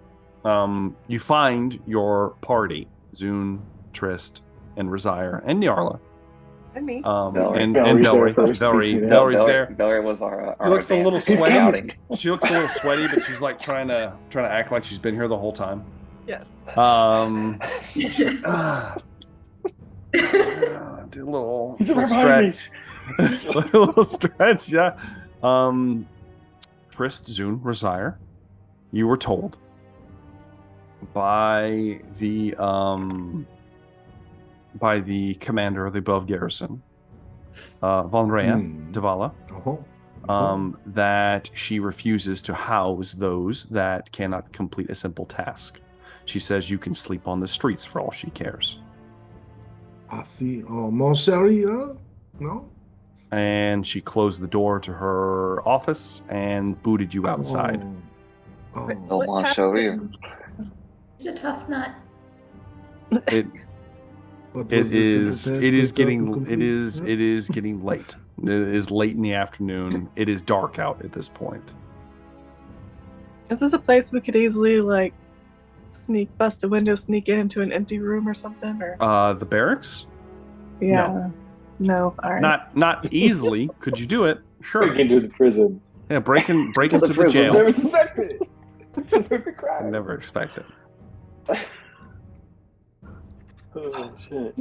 A: You find your party: Zune, Trist, and Rosier, and Nyarla.
E: And me.
A: And Velree. Velree's there.
D: Velree was our
A: She looks a little sweaty. She looks a little sweaty, but she's like trying to act like she's been here the whole time.
E: Yes.
A: She's like, do a little stretch. A little stretch, yeah. Trist, Zune, Rosier, you were told by the commander of the above garrison, Velree Davala, that she refuses to house those that cannot complete a simple task. She says you can sleep on the streets for all she cares.
F: I see. Mon chéri, no?
A: And she closed the door to her office and booted you outside.
D: No mon chéri.
C: He's a tough nut.
A: It is getting late. It is late in the afternoon. It is dark out at this point.
E: Is this a place we could easily like bust a window, sneak into an empty room or something? Or
A: The barracks?
E: yeah, no. All right.
A: Not easily. Could you do it? Sure.
B: Break into the prison.
A: Yeah, break into the jail.
B: Never suspected. It's a perfect crime.
A: Never expect it.
B: Oh shit.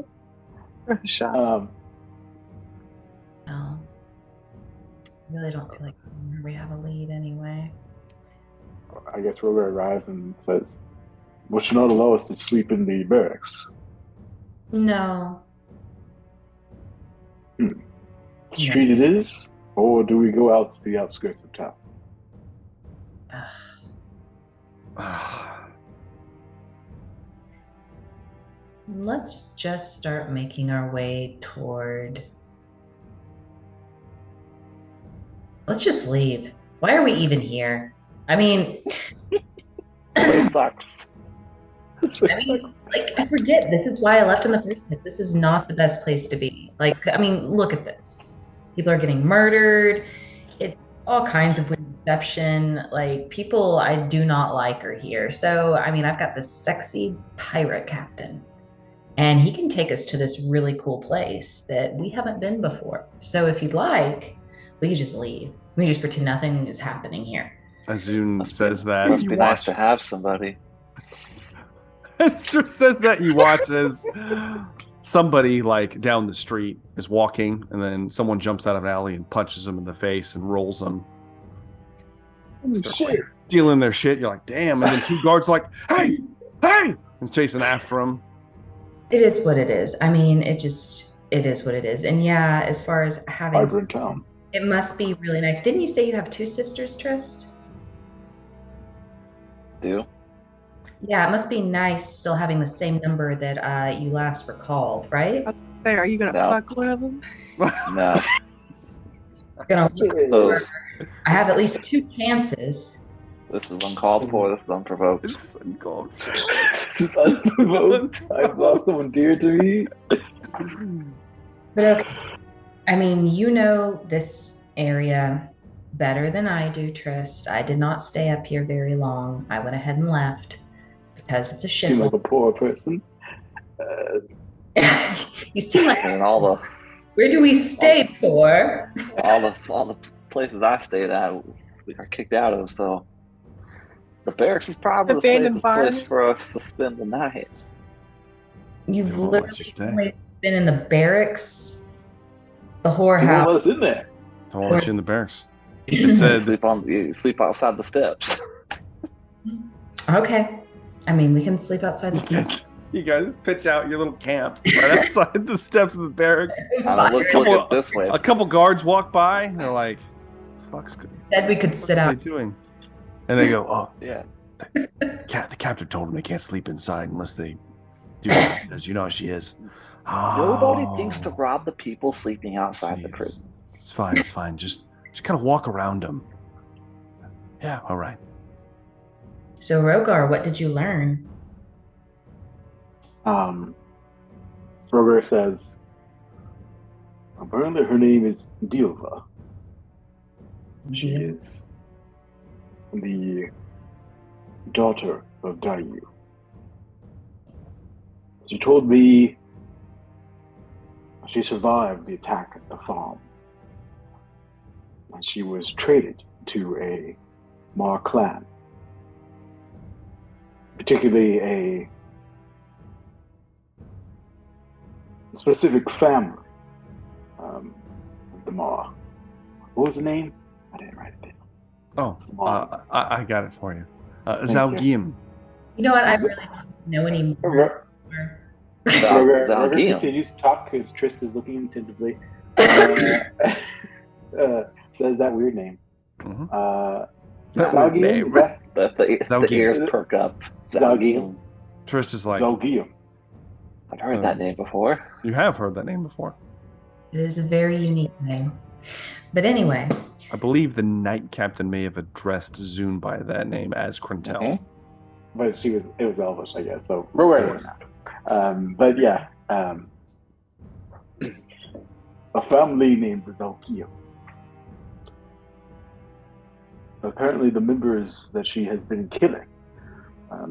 E: Worth a shot.
C: No. I really don't feel like we have a lead anyway.
B: I guess Rover arrives and says, "Well, should not allow us to sleep in the barracks."
C: No.
B: Street it is, or do we go out to the outskirts of town?
C: Let's just start making our way toward... Let's just leave. Why are we even here? I mean...
D: It sucks.
C: I forget. This is why I left in the first place. This is not the best place to be. Like, I mean, look at this. People are getting murdered. All kinds of deception. Like, people I do not like are here. So, I mean, I've got this sexy pirate captain. And he can take us to this really cool place that we haven't been before. So if you'd like, we could just leave. We can just pretend nothing is happening here.
A: Azun says that.
D: Must be nice to have somebody.
A: Esther says that you watch as somebody like down the street is walking, and then someone jumps out of an alley and punches them in the face and rolls them. Starts like stealing their shit. You're like, damn. And then two guards are like, hey, and chasing after them.
C: It is what it is. I mean, it is what it is. And yeah, as far as having
B: vibrant town,
C: it must be really nice. Didn't you say you have two sisters, Trist?
D: Do?
C: Yeah, it must be nice still having the same number that you last recalled, right?
E: There, are you gonna fuck one of them?
D: No.
C: I have at least two chances.
D: This is uncalled for. This is unprovoked.
A: It's uncalled for.
B: This is unprovoked. I've lost someone dear to me.
C: But okay. I mean, you know this area better than I do, Trist. I did not stay up here very long. I went ahead and left because it's a shithole.
B: You seem like a poor person.
C: You seem like
D: And all the
C: where do we stay, poor?
D: all the places I stayed at, we got kicked out of. So the barracks is probably the
E: Abandoned
D: safest place
E: farms.
D: for us to spend the night.
C: You've
A: They won't let you
C: literally
A: stay.
C: been in the barracks, the
B: You won't let
C: whorehouse.
B: us in there.
A: I won't let you in the barracks. It said
D: You sleep outside the steps.
C: Okay. I mean, we can sleep outside the steps.
A: you guys pitch out your little camp right outside the steps of the barracks.
D: Look it this way.
A: A couple guards walk by and they're like, "Fuck's good.
C: Said we could sit
A: What are
C: out.
A: they doing?" And they go, "Oh,
D: Yeah.
A: the captain told them they can't sleep inside unless they do what she does. You know how she is."
D: Nobody
A: Oh.
D: thinks to rob the people sleeping outside the
A: See,
D: prison.
A: It's fine. It's fine. Just kind of walk around them. Yeah. All right.
C: So, Rogar, what did you learn?
B: Robert says, apparently her name is Dilva. She is the daughter of Dayu. She told me she survived the attack at the farm. And she was traded to a Mar clan. Particularly a specific family of the Mar. What was the name? I didn't write it down.
A: Oh, I got it for you. Zau'ghym.
C: You know what? I really don't know anymore.
B: Robert continues to talk because Trist is looking attentively. Says that weird name.
A: That weird name.
D: The ears perk up.
B: Zau'ghym.
A: Trist is like,
B: Zau'ghym.
D: I've heard that name before.
A: You have heard that name before.
C: It is a very unique name. But anyway.
A: I believe the Knight Captain may have addressed Zune by that name as Granel.
D: Mm-hmm.
B: But it was Elvish, I guess. So Rogar doesn't have. But yeah. A family named Zau'ghym. Apparently the members that she has been killing,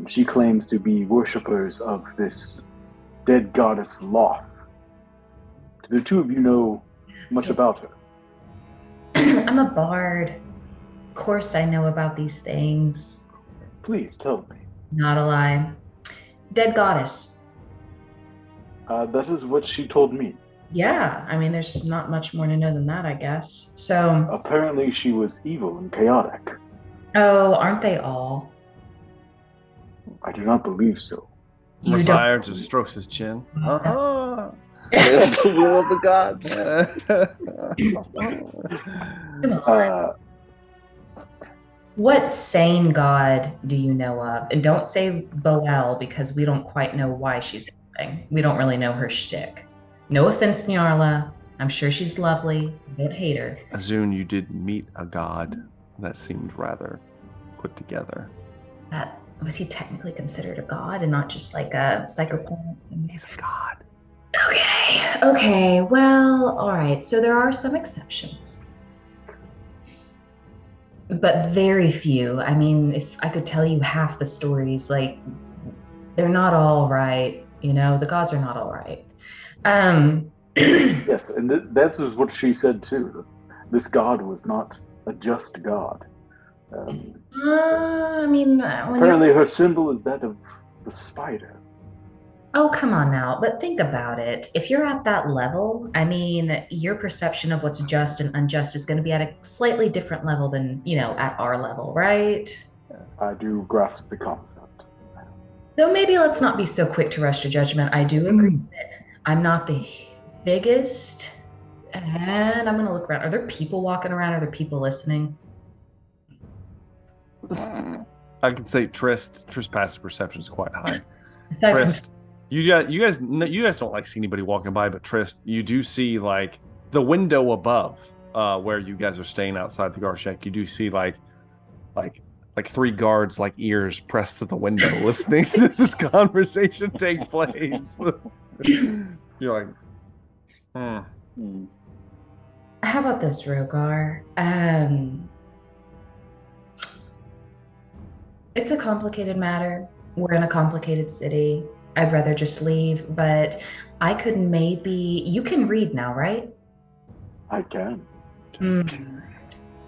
B: she claims to be worshippers of this dead goddess Loth. Do the two of you know much about her?
C: I'm a bard. Of course I know about these things.
B: Please tell me.
C: Not a lie. Dead goddess.
B: That is what she told me.
C: Yeah, I mean, there's not much more to know than that, I guess. So
B: apparently she was evil and chaotic.
C: Oh, aren't they all?
B: I do not believe so.
A: Messiah just strokes his chin. Uh-huh.
D: It's the will of the gods.
C: Come on. What sane god do you know of? And don't say Boel, because we don't quite know why she's helping. We don't really know her shtick. No offense, Nyarla. I'm sure she's lovely. I don't hate her.
A: Azun, you did meet a god that seemed rather put together.
C: Was he technically considered a god and not just like a psychopath?
A: He's a god.
C: Okay. Well, all right. So there are some exceptions, but very few. I mean, if I could tell you half the stories, like, they're not all right. The gods are not all right.
B: Yes, and that's what she said too. This god was not a just god.
C: I mean,
B: apparently her symbol is that of the spider.
C: Oh, come on now. But think about it. If you're at that level, I mean, your perception of what's just and unjust is going to be at a slightly different level than, at our level, right?
B: I do grasp the concept.
C: So maybe let's not be so quick to rush to judgment. I do agree that I'm not the biggest, and I'm going to look around. Are there people walking around? Are there people listening?
A: I can say Trist's passive perception is quite high. Trist, you guys don't see anybody walking by, but Trist, you do see the window above where you guys are staying outside the Garshek. You do see like 3 guards ears pressed to the window listening to this conversation take place. You're like,
C: How about this, Rogar? It's a complicated matter. We're in a complicated city. I'd rather just leave, but I could maybe... You can read now, right?
B: I can.
C: You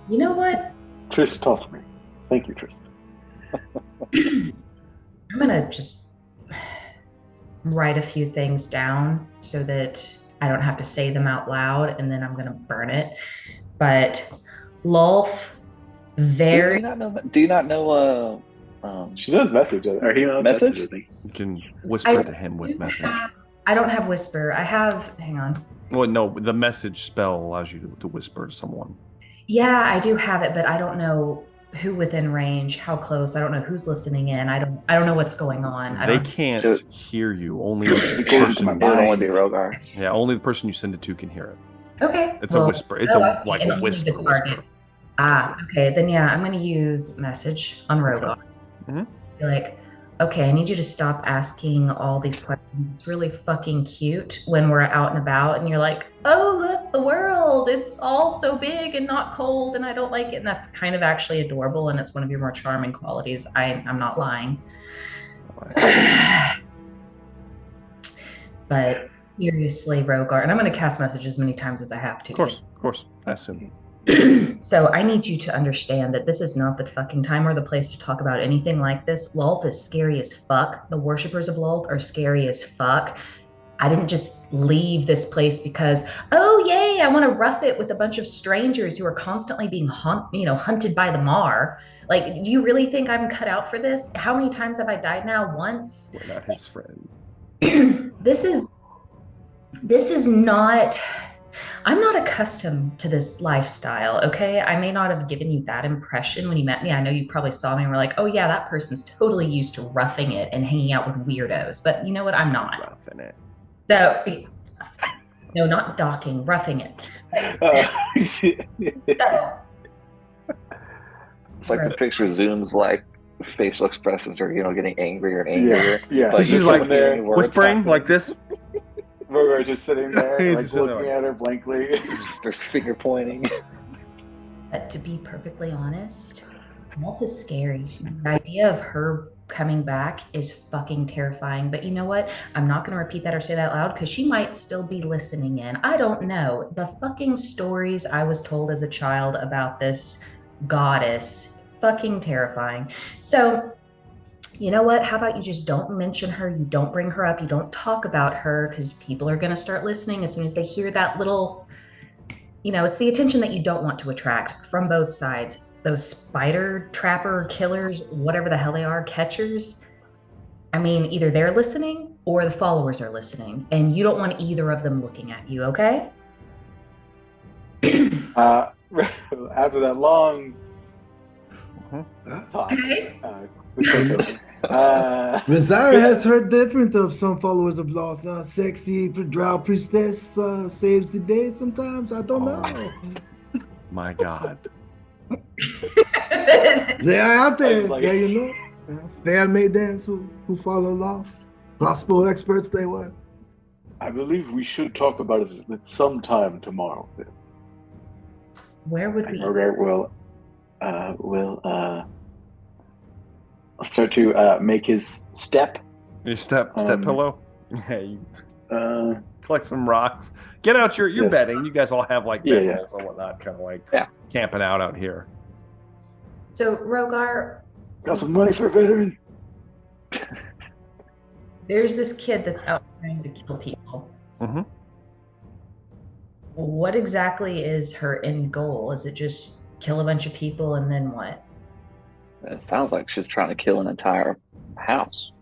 C: know what?
B: Trist taught me. Thank you, Trist.
C: I'm gonna just write a few things down so that I don't have to say them out loud, and then I'm gonna burn it. But Lolth, very...
D: Do you not know
B: she knows message. Or he knows
D: message?
A: You can whisper to him with message.
C: I don't have whisper. I have... Hang on.
A: Well, no, the message spell allows you to whisper to someone.
C: Yeah, I do have it, but I don't know who within range, how close. I don't know who's listening in. I don't know what's going on.
A: They can't hear you. Only the person.
D: It would only be Rogar.
A: Yeah, only the person you send it to can hear it.
C: Okay.
A: It's a whisper. It's a whisper.
C: Okay. Then yeah, I'm gonna use message on Rogar.
A: Mm-hmm.
C: Be like, okay, I need you to stop asking all these questions. It's really fucking cute when we're out and about and you're like, oh, look, the world. It's all so big and not cold and I don't like it. And that's kind of actually adorable and it's one of your more charming qualities. I'm not lying. But seriously, Rogar, and I'm going to cast message as many times as I have to.
A: Of course. I assume.
C: So I need you to understand that this is not the fucking time or the place to talk about anything like this. Lolth is scary as fuck. The worshippers of Lolth are scary as fuck. I didn't just leave this place because, oh yay, I want to rough it with a bunch of strangers who are constantly being hunted by the Mar. Do you really think I'm cut out for this? How many times have I died now? Once?
A: We're not his friend.
C: This is not... I'm not accustomed to this lifestyle, okay? I may not have given you that impression when you met me. I know you probably saw me and were like, oh yeah, that person's totally used to roughing it and hanging out with weirdos. But you know what? I'm not.
A: Roughing it.
C: So, no, not docking, roughing it.
D: It's like the picture zooms like facial expressions are, getting angrier and angrier.
B: Yeah.
D: But
A: She's like whispering like this.
B: Rogar just sitting there,
A: He's
B: like
A: just sitting
B: looking
A: there.
B: at her blankly.
D: There's finger pointing.
C: But to be perfectly honest, Wolf is scary. The idea of her coming back is fucking terrifying. But you know what? I'm not going to repeat that or say that loud because she might still be listening in. I don't know. The fucking stories I was told as a child about this goddess, fucking terrifying. So, you know what? How about you just don't mention her? You don't bring her up. You don't talk about her because people are going to start listening as soon as they hear that little, it's the attention that you don't want to attract from both sides. Those spider trapper killers, whatever the hell they are, catchers. I mean, either they're listening or the followers are listening, and you don't want either of them looking at you, okay?
B: After that long talk,
C: Okay.
F: Rizara has heard different of some followers of Loth. Sexy drow priestess saves the day sometimes. I don't know.
A: My God.
F: They are out there. They are maidens who follow Loth. Gospel experts they were.
B: I believe we should talk about it at some time tomorrow.
C: Where would we?
B: Rogar will start to make his step.
A: Your step pillow? Yeah, you collect some rocks. Get out your bedding. You guys all have like bedrolls and whatnot, kind of like camping out here.
C: So, Rogar,
B: got some money for a veteran.
C: There's this kid that's out trying to kill people.
A: Mm-hmm.
C: What exactly is her end goal? Is it just kill a bunch of people and then what?
D: It sounds like she's trying to kill an entire house.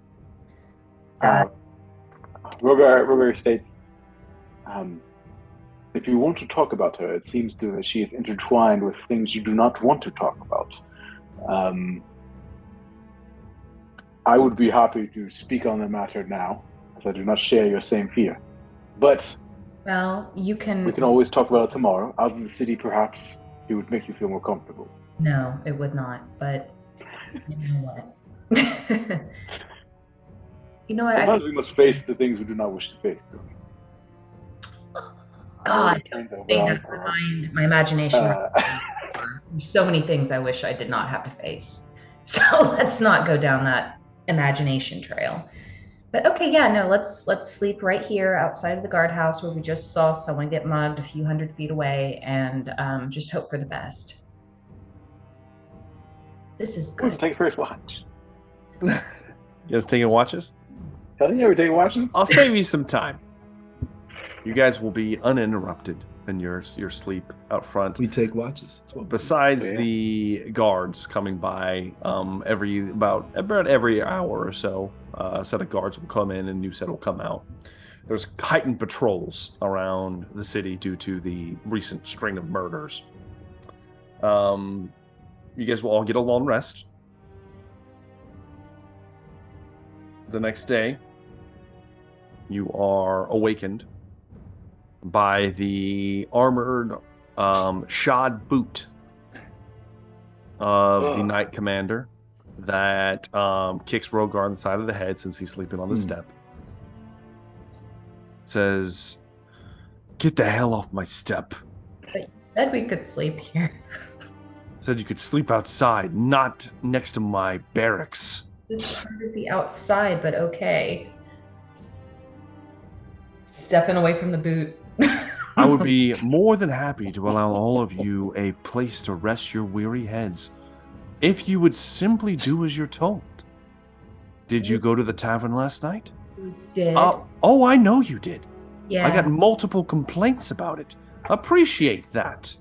B: Rogar states, if you want to talk about her, it seems that she is intertwined with things you do not want to talk about. I would be happy to speak on the matter now, as I do not share your same fear. But
C: well, we can
B: always talk about it tomorrow. Out of the city, perhaps it would make you feel more comfortable.
C: No, it would not. But you know what? You know what?
B: Sometimes we must face the things we do not wish to face. So.
C: God, don't say that my imagination. There's so many things I wish I did not have to face. So let's not go down that imagination trail. But okay, yeah, no, let's sleep right here outside of the guardhouse where we just saw someone get mugged a few hundred feet away, and just hope for the best. This is good.
B: Let's take a first watch.
A: You guys taking watches?
B: Hell yeah, we're taking watches.
A: I'll save you some time. You guys will be uninterrupted in your sleep out front.
F: We take watches.
A: Besides the guards coming by about every hour or so, a set of guards will come in and a new set will come out. There's heightened patrols around the city due to the recent string of murders. You guys will all get a long rest. The next day, you are awakened by the armored shod boot of the Knight Commander that kicks Rogar on the side of the head since he's sleeping on the step. Says, "Get the hell off my step."
C: But you said we could sleep here.
A: Said you could sleep outside, not next to my barracks.
C: This is part of the outside, but okay. Stepping away from the boot.
A: I would be more than happy to allow all of you a place to rest your weary heads, if you would simply do as you're told. Did you go to the tavern last night?
C: We did.
A: Oh, I know you did.
C: Yeah.
A: I got multiple complaints about it. Appreciate that.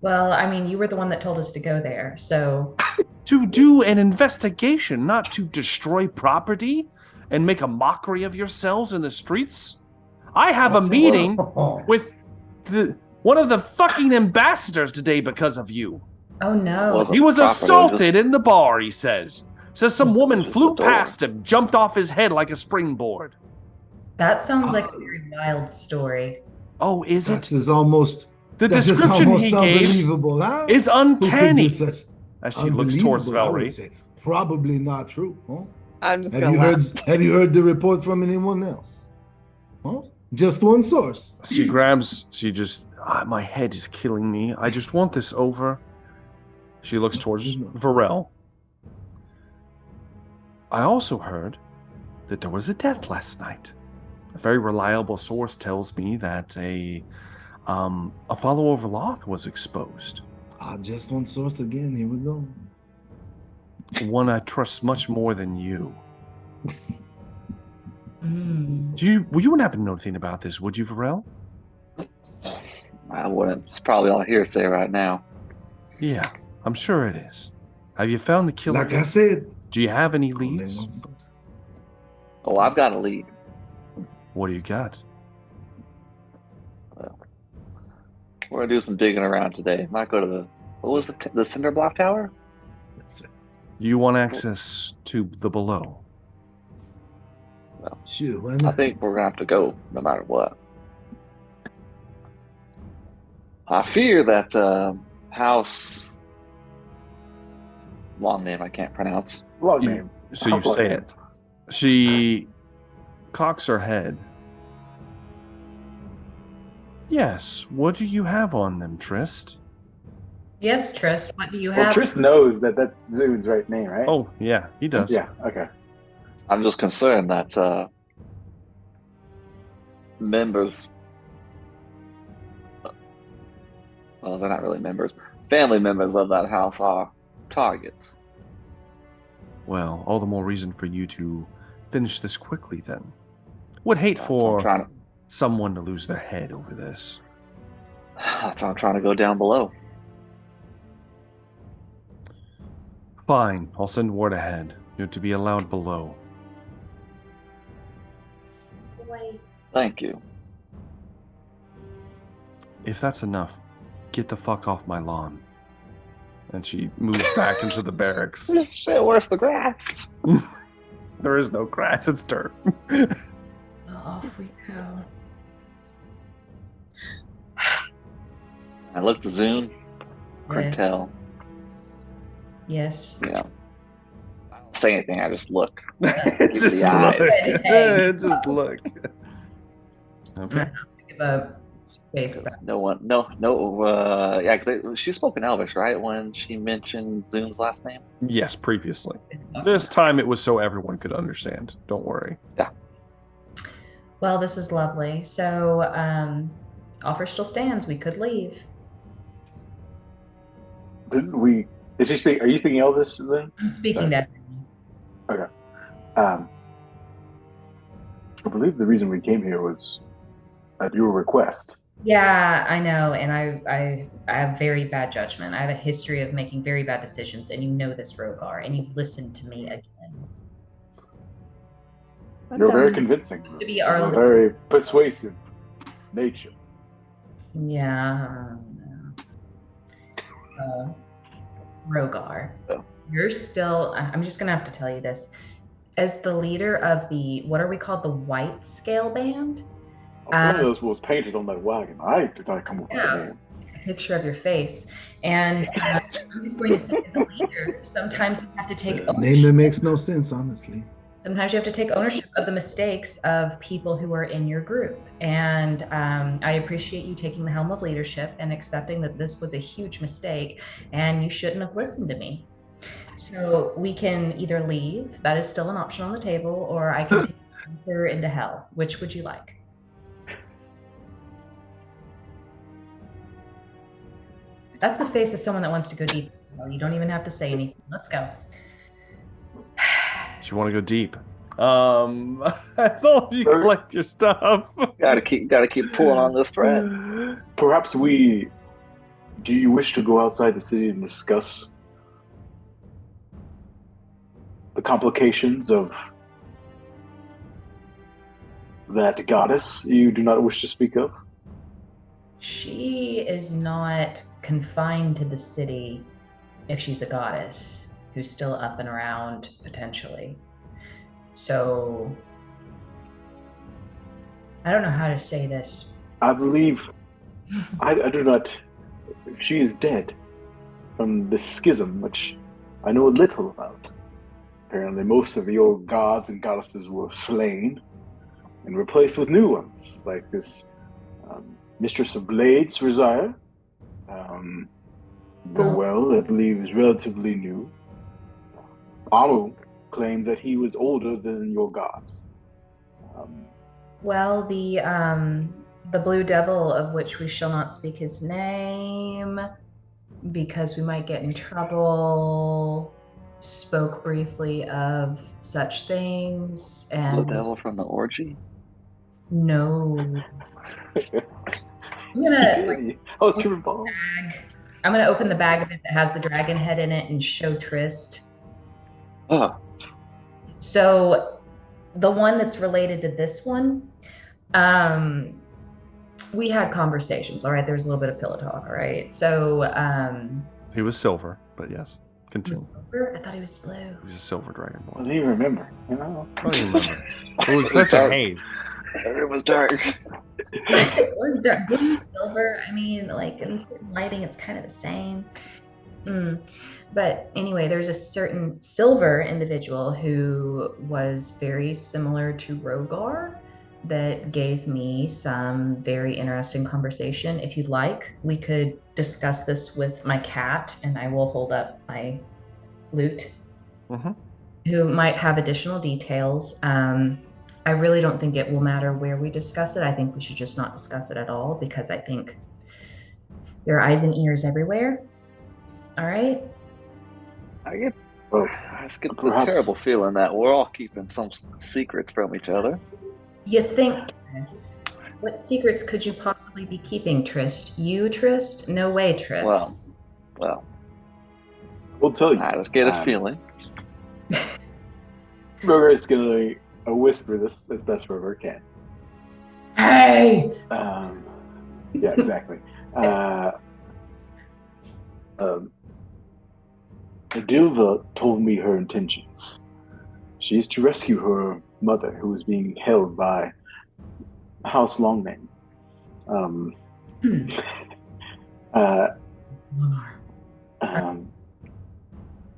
C: Well, I mean, you were the one that told us to go there, so...
A: To do an investigation, not to destroy property and make a mockery of yourselves in the streets? I have a meeting with one of the fucking ambassadors today because of you.
C: Oh no.
A: He was assaulted in the bar, he says. Says some woman flew past him, jumped off his head like a springboard.
C: That sounds like a very wild story.
A: Oh, is it?
F: That is almost...
A: The description he gave
F: huh?
A: is uncanny. As she looks towards
F: I would
A: Velree.
F: say probably not true. Huh?
E: I'm just
F: Have
E: gonna
F: you
E: laugh.
F: heard? Have you heard the report from anyone else? Huh? Just one source.
A: She just, my head is killing me. I just want this over. She looks towards Varel. I also heard that there was a death last night. A very reliable source tells me that a follower of Loth was exposed.
F: Just one source again. Here we go.
A: One I trust much more than you.
C: Mm.
A: Well, you wouldn't happen to know anything about this, would you, Varel?
D: I wouldn't. It's probably all hearsay right now.
A: Yeah, I'm sure it is. Have you found the killer?
F: Like I said.
A: Do you have any leads?
D: Oh, I've got a lead.
A: What do you got?
D: Well, we're gonna do some digging around today. Might go to the cinder block tower.
F: That's it.
A: You want access to the below?
D: Well,
F: sure, why
D: I
F: not?
D: think we're gonna have to go no matter what. I fear that house, long name I can't pronounce.
B: Long name.
A: So you say it. She cocks her head. Yes, what do you have on them, Trist?
C: Yes, Trist, what do you
B: Well,
C: have?
B: Trist knows that that's Zun's right name, right?
A: Oh, yeah, he does.
B: Yeah, okay.
D: I'm just concerned that members, well, they're not really members, family members of that house are targets.
A: Well, all the more reason for you to finish this quickly, then. Would hate
D: That's
A: for someone to lose their head over this.
D: That's why I'm trying to go down below.
A: Fine, I'll send word ahead. You're to be allowed below.
C: Wait.
D: Thank you.
A: If that's enough, get the fuck off my lawn. And she moves back into the barracks.
D: Shit, where's the grass?
A: There is no grass, it's dirt.
C: Off we go.
D: I look to Zune. Couldn't tell.
C: Yes.
D: Yeah. I don't say anything, I just look.
A: Just
D: eyes.
A: look. Just look. Okay.
C: Give a face back.
D: Yeah, because she spoke in Elvish, right, when she mentioned Zune's last name?
A: Yes, previously. This time it was so everyone could understand. Don't worry.
D: Yeah.
C: Well, this is lovely. So, offer still stands. We could leave.
B: Didn't we? Is he speak? Are you speaking Elvis, Zun?
C: I'm speaking that.
B: Okay. I believe the reason we came here was at your request.
C: Yeah, I know, and I have very bad judgment. I have a history of making very bad decisions, and you know this, Rogar, and you've listened to me again.
B: You're very convincing.
C: To be our
B: very persuasive nature.
C: Yeah. Rogar, you're still, I'm just going to have to tell you this. As the leader of the, what are we called, the White Scale Band?
B: One of those was painted on that wagon. I did not come up with the name.
C: A picture of your face. And I'm just going to say, as a leader, sometimes you have to take
F: ownership. Name that makes no sense, honestly.
C: Sometimes you have to take ownership of the mistakes of people who are in your group. And I appreciate you taking the helm of leadership and accepting that this was a huge mistake and you shouldn't have listened to me. So we can either leave, that is still an option on the table, or I can take her into hell. Which would you like? That's the face of someone that wants to go deep. You don't even have to say anything. Let's go.
A: You want to go deep? That's all you collect your stuff.
D: Gotta keep pulling on this thread.
B: Perhaps do you wish to go outside the city and discuss the complications of that goddess you do not wish to speak of?
C: She is not confined to the city if she's a goddess who's still up and around, potentially. So, I don't know how to say this.
B: I believe, I do not, if she is dead from the schism, which I know little about. Apparently most of the old gods and goddesses were slain and replaced with new ones, like this Mistress of Blades, Rizaya. Rowell, I believe, is relatively new. Amu claimed that he was older than your gods.
C: Well, the Blue Devil, of which we shall not speak his name because we might get in trouble, spoke briefly of such things. And
D: Blue Devil from the orgy?
C: No. I'm gonna I'm gonna open the bag of it that has the dragon head in it and show Trist.
D: Oh.
C: So the one that's related to this one, we had conversations. All right, there was a little bit of pillow talk. All right, so
A: he was silver, but yes, continue.
C: Silver? I thought he was blue.
A: He was a silver dragon boy.
B: I don't even remember. You know?
A: I don't even remember. It was such a haze.
D: It was dark.
C: It was dark. Blue, silver. I mean, like in certain lighting, it's kind of the same. But anyway, there's a certain silver individual who was very similar to Rogar that gave me some very interesting conversation. If you'd like, we could discuss this with my cat, and I will hold up my lute, who might have additional details. I really don't think it will matter where we discuss it. I think we should just not discuss it at all, because I think there are eyes and ears everywhere. All right?
D: I get the terrible feeling that we're all keeping some secrets from each other.
C: You think, Trist? What secrets could you possibly be keeping, Trist? You, Trist? No way, Trist.
D: Well.
B: We'll tell you.
D: I just get a feeling.
B: Rogar's gonna whisper this as best Rogar can.
C: Hey!
B: Yeah, exactly. Adilva told me her intentions. She is to rescue her mother, who is being held by House Longmane.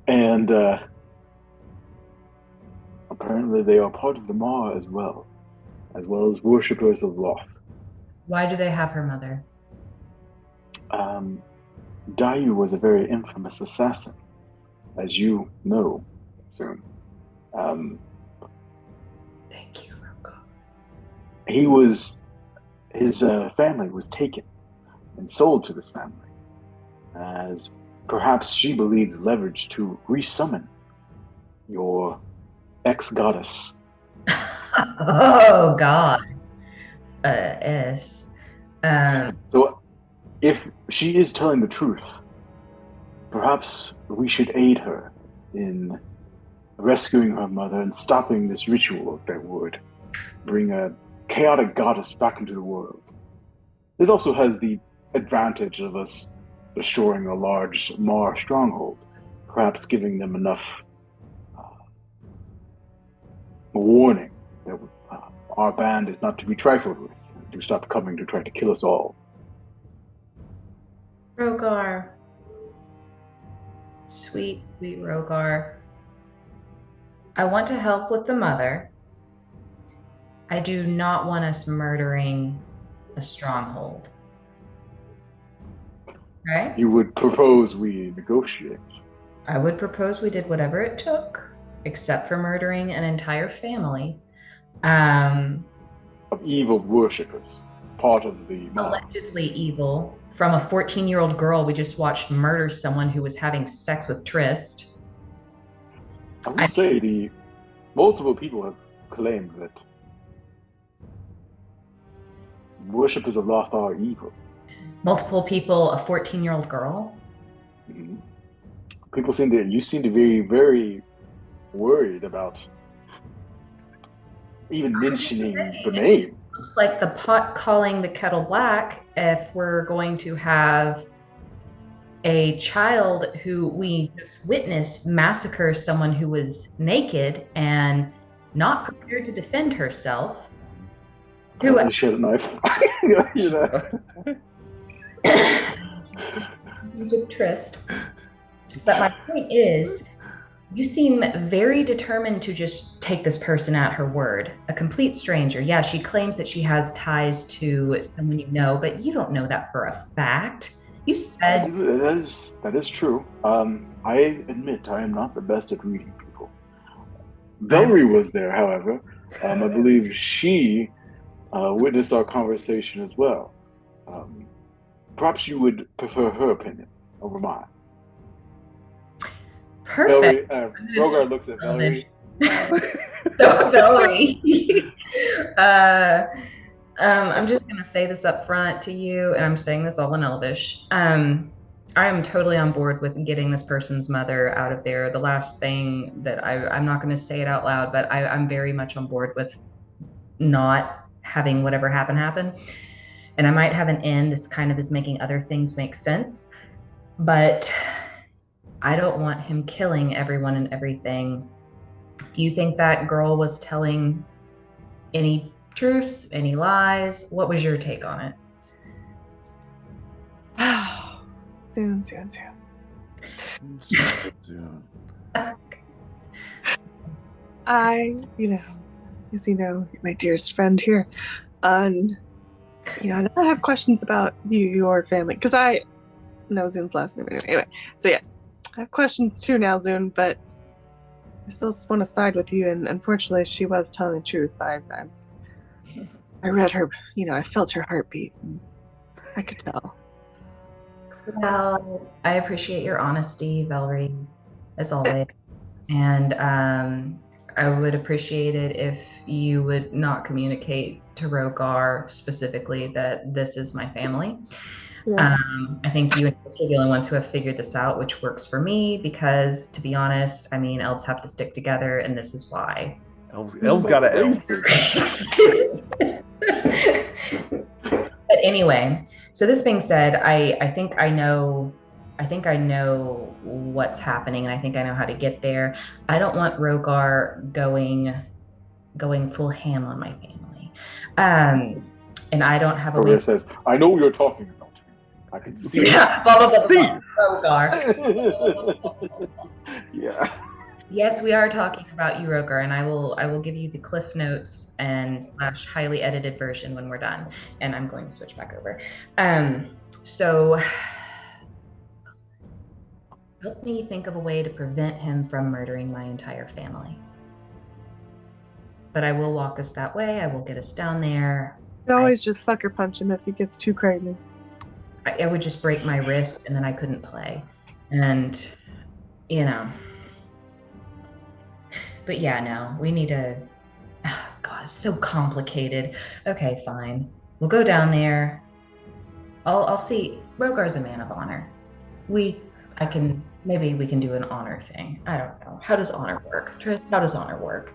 B: And apparently they are part of the Mar as well as worshippers of Loth.
C: Why do they have her mother?
B: Dayu was a very infamous assassin, as you know soon.
C: Thank you, Rogar.
B: His family was taken and sold to this family, as perhaps she believes leverage to resummon your ex-goddess.
C: Oh, God. S.
B: So, if she is telling the truth, perhaps we should aid her in rescuing her mother and stopping this ritual that would bring a chaotic goddess back into the world. It also has the advantage of us destroying a large Mar stronghold, perhaps giving them enough warning that our band is not to be trifled with, to stop coming to try to kill us all.
C: Rogar. Sweet, sweet Rogar. I want to help with the mother. I do not want us murdering a stronghold. Right?
B: You would propose we negotiate?
C: I would propose we did whatever it took, except for murdering an entire family.
B: Of evil worshippers, part of the mob.
C: Allegedly evil, from a 14-year-old girl we just watched murder someone who was having sex with Trist.
B: I would say the multiple people have claimed that worshippers of Loth are evil.
C: Multiple people, a 14-year-old girl?
B: Mm-hmm. You seem to be very worried about even mentioning the name.
C: looks like the pot calling the kettle black if we're going to have a child who we just witnessed massacre someone who was naked and not prepared to defend herself.
B: Who she had a knife. You know.
C: With Trist. But my point is, you seem very determined to just take this person at her word. A complete stranger. Yeah, she claims that she has ties to someone you know, but you don't know that for a fact. You said...
B: That is true. I admit I am not the best at reading people. Velree was there, however. I believe she witnessed our conversation as well. Perhaps you would prefer her opinion over mine.
C: Perfect.
B: Rogar looks at Velree.
C: Velree. I'm just going to say this up front to you, and I'm saying this all in Elvish. I am totally on board with getting this person's mother out of there. The last thing that I'm not going to say it out loud, but I'm very much on board with not having whatever happen. And I might have an end. This kind of is making other things make sense. But I don't want him killing everyone and everything. Do you think that girl was telling any truth, any lies? What was your take on it?
E: Soon. As you know, you're my dearest friend here. And, I have questions about your family, because I know Zune's last name anyway. So yes, I have questions too now, Zune, but I still just want to side with you, and unfortunately she was telling the truth. I read her, I felt her heartbeat, and I could tell.
C: Well, I appreciate your honesty, Velree, as always. And I would appreciate it if you would not communicate to Rogar specifically that this is my family. Yes. I think you and Chris are the only ones who have figured this out, which works for me because, to be honest, elves have to stick together, and this is why.
A: Elves got to elf.
C: But anyway, so this being said, I think I know what's happening, and I think I know how to get there. I don't want Rogar going full ham on my family. And I don't have a way.
B: Says, I know what you're talking about. I can see.
C: Yeah, blah. Rogar.
B: Yeah.
C: Yes, we are talking about you, Rogar, and I will give you the cliff notes and / highly edited version when we're done. And I'm going to switch back over. So help me think of a way to prevent him from murdering my entire family. But I will walk us that way. I will get us down there.
E: You can always just sucker punch him if he gets too crazy.
C: I would just break my wrist and then I couldn't play. And, But yeah, no, we need to... Oh, God, it's so complicated. Okay, fine. We'll go down there. I'll see. Rogar's a man of honor. Maybe we can do an honor thing. I don't know. How does honor work? Tris, how does honor work?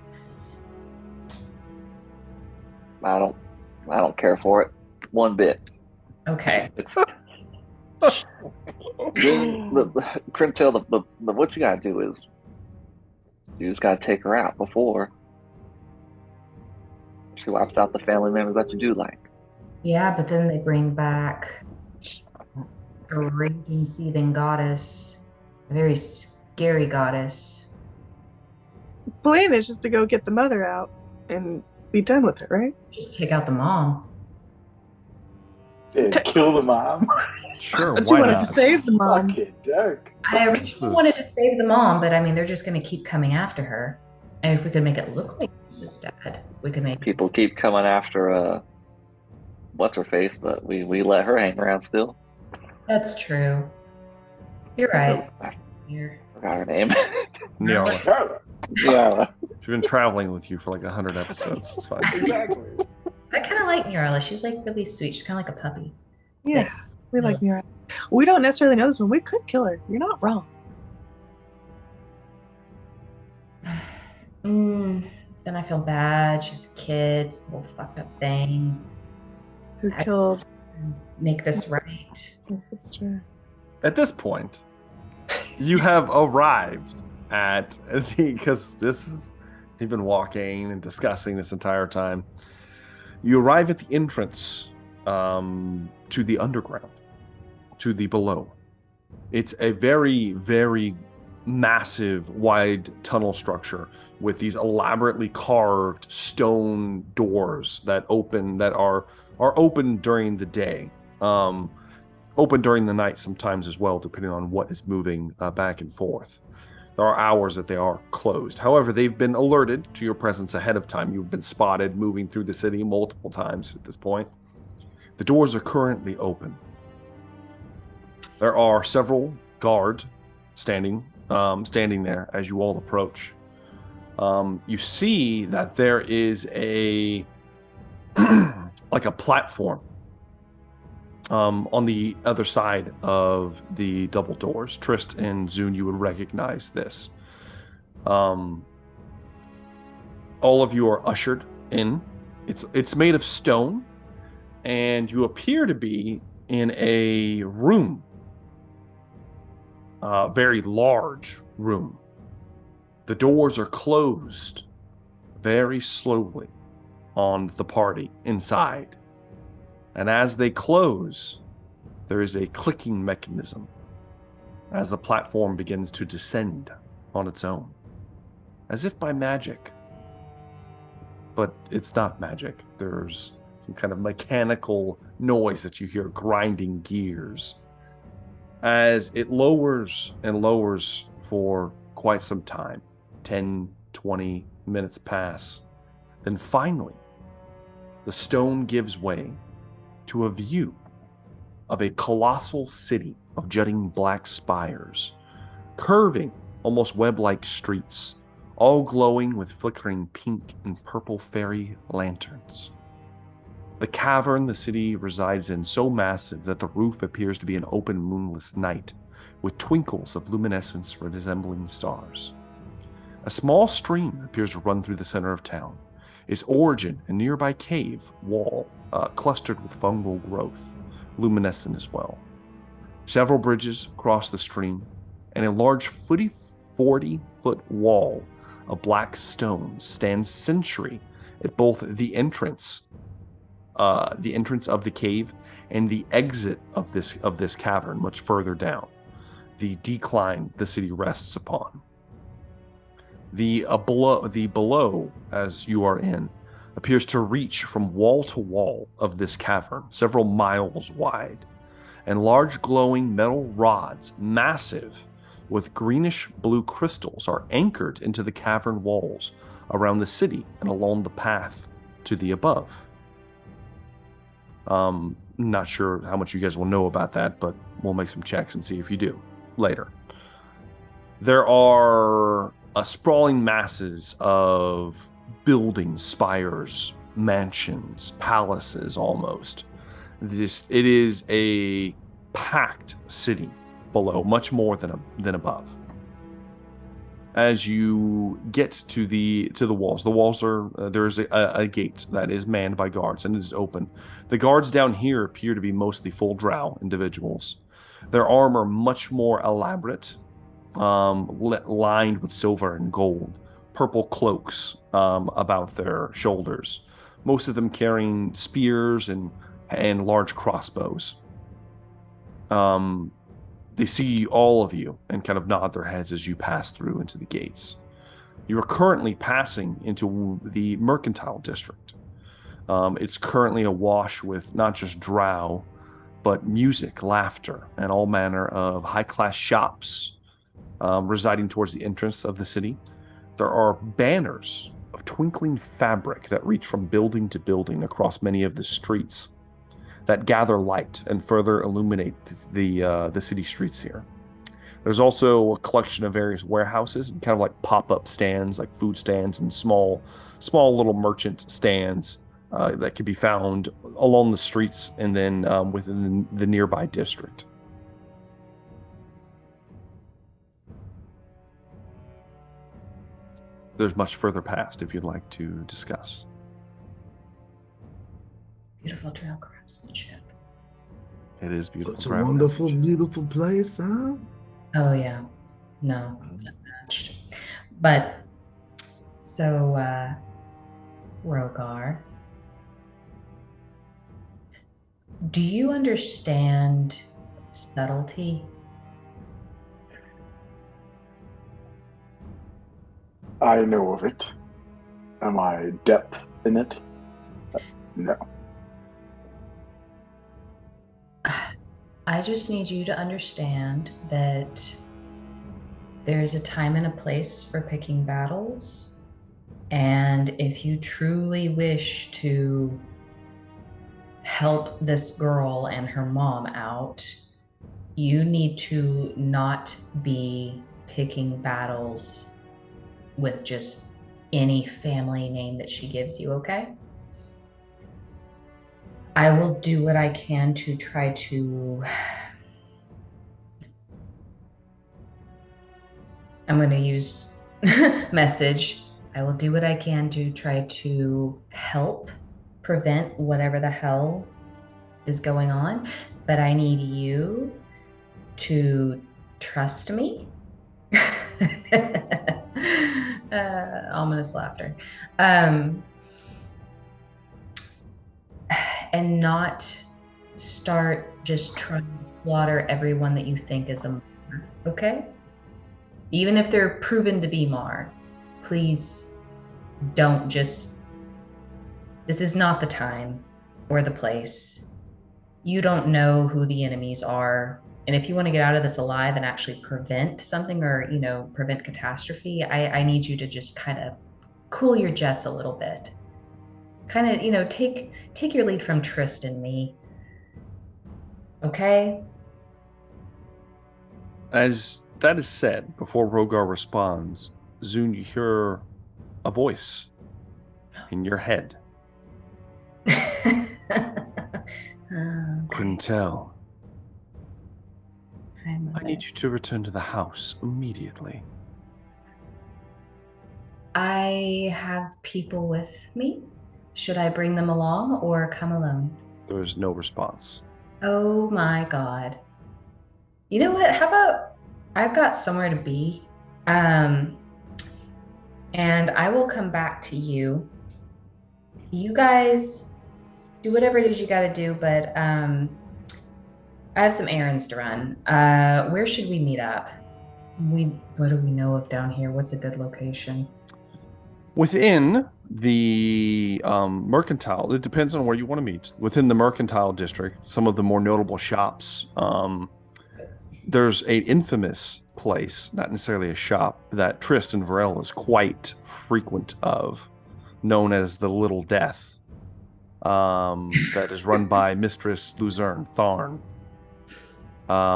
D: I don't care for it one bit.
C: Okay.
D: Couldn't tell what you gotta do is you just gotta take her out before she wipes out the family members that you do like.
C: Yeah, but then they bring back a raging, seething goddess, a very scary goddess.
E: The plan is just to go get the mother out and be done with it, right?
C: Just take out the mom.
B: Yeah, kill the mom.
A: Sure,
E: but
A: why
E: you wanted
A: not?
E: to save the mom.
B: Fucking dark.
C: I originally wanted to save the mom, but they're just going to keep coming after her. And if we could make it look like she was dead, we could make
D: people keep coming after what's her face, but we let her hang around still.
C: That's true. You're right.
D: I forgot her name.
A: Nyarla.
B: Yeah.
A: She's been traveling with you for like 100 episodes. It's fine.
B: Exactly.
C: I kind of like Nyarla. She's like really sweet. She's kind of like a puppy.
E: Yeah, we like Nyarla. We don't necessarily know this one. We could kill her. You're not wrong.
C: Then I feel bad. She has kids, a little fucked up thing.
E: Who killed
C: Make this right.
E: my sister?
A: At this point, you have arrived at because you've been walking and discussing this entire time. You arrive at the entrance to the underground, to the below. It's a very, very massive, wide tunnel structure with these elaborately carved stone doors that are open during the day, open during the night sometimes as well, depending on what is moving back and forth. There are hours that they are closed. However, they've been alerted to your presence ahead of time. You've been spotted moving through the city multiple times at this point. The doors are currently open. There are several guards standing there as you all approach. You see that there is a like a platform on the other side of the double doors. Trist and Zune, you would recognize this. All of you are ushered in. It's made of stone, and you appear to be in a room. Very large room. The doors are closed very slowly on the party inside. And as they close, there is a clicking mechanism as the platform begins to descend on its own, as if by magic. But it's not magic. There's some kind of mechanical noise that you hear grinding gears. As it lowers and lowers for quite some time, 10, 20 minutes pass. Then finally, the stone gives way to a view of a colossal city of jutting black spires, curving almost web-like streets, all glowing with flickering pink and purple fairy lanterns. The cavern the city resides in so massive that the roof appears to be an open moonless night, with twinkles of luminescence resembling stars. A small stream appears to run through the center of town, its origin a nearby cave wall clustered with fungal growth, luminescent as well. Several bridges cross the stream, and a large 40-foot wall of black stone stands sentry at both the entrance of the cave and the exit of this cavern much further down, the decline the city rests upon. The below, as you are in, appears to reach from wall to wall of this cavern, several miles wide, and large glowing metal rods, massive with greenish blue crystals, are anchored into the cavern walls around the city and along the path to the above. Not sure how much you guys will know about that, but we'll make some checks and see if you do later. There are sprawling masses of buildings, spires, mansions, palaces almost. It is a packed city below, much more than above. As you get to the walls, there's a gate that is manned by guards and it is open. The guards down here appear to be mostly full drow individuals. Their armor much more elaborate, lined with silver and gold, purple cloaks about their shoulders. Most of them carrying spears and large crossbows. They see all of you and kind of nod their heads as you pass through into the gates. You are currently passing into the mercantile district. It's currently awash with not just drow, but music, laughter, and all manner of high-class shops residing towards the entrance of the city. There are banners of twinkling fabric that reach from building to building across many of the streets that gather light and further illuminate the city streets here. There's also a collection of various warehouses and kind of like pop-up stands, like food stands and small little merchant stands that can be found along the streets and then within the nearby district. there's much further past if you'd like to discuss.
C: Beautiful trail craftsmanship.
A: It is beautiful.
F: Such a wonderful, beautiful place, huh?
C: Oh yeah, no, unmatched. But so, Rogar, do you understand subtlety?
B: I know of it. Am I depth in it? No.
C: I just need you to understand that there's a time and a place for picking battles. And if you truly wish to help this girl and her mom out, you need to not be picking battles with just any family name that she gives you, okay? I will do what I can to try to... I'm going to use message. I will do what I can to try to help prevent whatever the hell is going on, but I need you to trust me. Ominous laughter. And not start just trying to slaughter everyone that you think is a Mar, okay? Even if they're proven to be Mar, please don't just... This is not the time or the place. You don't know who the enemies are. And if you want to get out of this alive and actually prevent something or, you know, prevent catastrophe, I need you to just kind of cool your jets a little bit. Kind of, you know, take your lead from Trist and me. Okay?
A: As that is said, before Rogar responds, Zune, you hear a voice in your head. Quintel, I need you to return to the house immediately.
C: I have people with me. Should I bring them along or come alone?
A: There is no response.
C: Oh my God. You know what? How about I've got somewhere to be. And I will come back to you. You guys do whatever it is you got to do, but I have some errands to run. Where should we meet up? What do we know of down here? What's a good location?
A: Within the mercantile, it depends on where you want to meet. Within the mercantile district, some of the more notable shops, there's an infamous place, not necessarily a shop, that Trist and Varel is quite frequent of, known as the Little Death, that is run by Mistress Luzerne Tharn.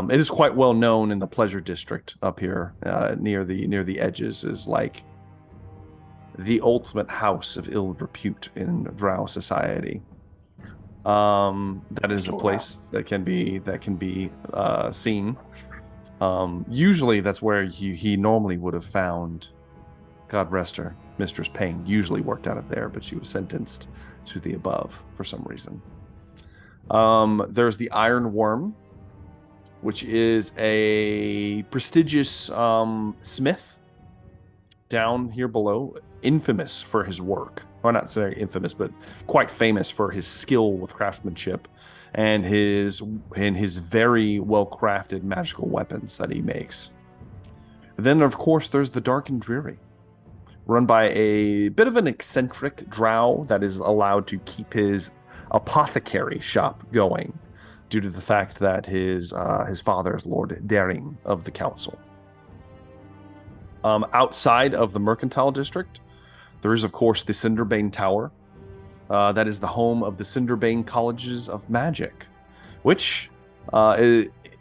A: It is quite well known in the pleasure district up here, near the edges, is like the ultimate house of ill repute in Drow society. That is a place that can be seen. Usually that's where he normally would have found, God rest her, Mistress Payne usually worked out of there, but she was sentenced to the above for some reason. There's the Iron Worm, which is a prestigious smith down here below, infamous for his work. Well, not say infamous, but quite famous for his skill with craftsmanship and his very well-crafted magical weapons that he makes. Then, of course, there's the Dark and Dreary, run by a bit of an eccentric drow that is allowed to keep his apothecary shop going due to the fact that his father is Lord Daring of the council. Outside of the mercantile district, there is, of course, the Cinderbane Tower. That is the home of the Cinderbane Colleges of Magic, which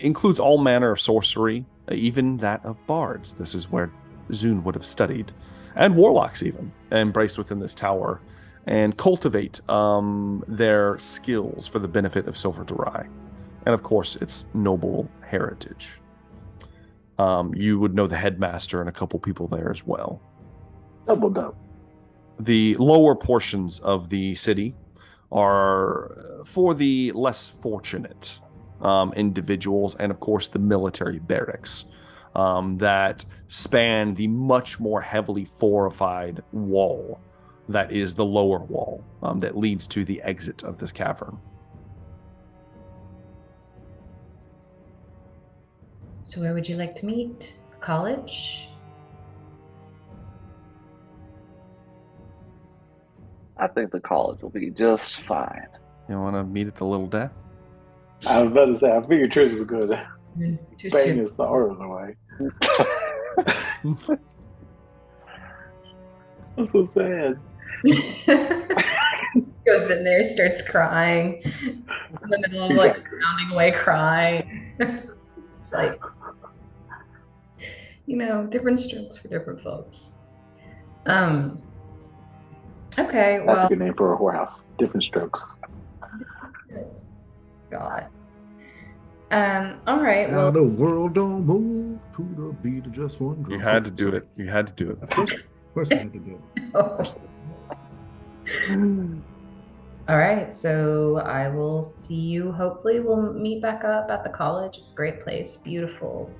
A: includes all manner of sorcery, even that of bards. This is where Zune would have studied, and warlocks even, embraced within this tower, and cultivate their skills for the benefit of Silver Durai, and of course, its noble heritage. You would know the headmaster and a couple people there as well.
B: Double.
A: The lower portions of the city are for the less fortunate individuals, and of course the military barracks that span the much more heavily fortified wall that is the lower wall that leads to the exit of this cavern.
C: So where would you like to meet? The college?
D: I think the college will be just fine.
A: You want to meet at the Little Death?
B: I was about to say, I figured Trish was good.
C: Too
B: Bang
C: soon.
B: his sorrows away. I'm so sad.
C: Goes in there, starts crying. In the middle of like pounding away crying. It's like, different strokes for different folks. Okay, well.
B: That's a good name for a whorehouse. Different strokes.
C: God. All right.
F: Now
C: Well,
F: the world don't move to the beat of just one drum.
A: You had to do it. You had to do it.
F: Of course I had to do it.
C: all right. So I will see you. Hopefully, we'll meet back up at the college. It's a great place. Beautiful,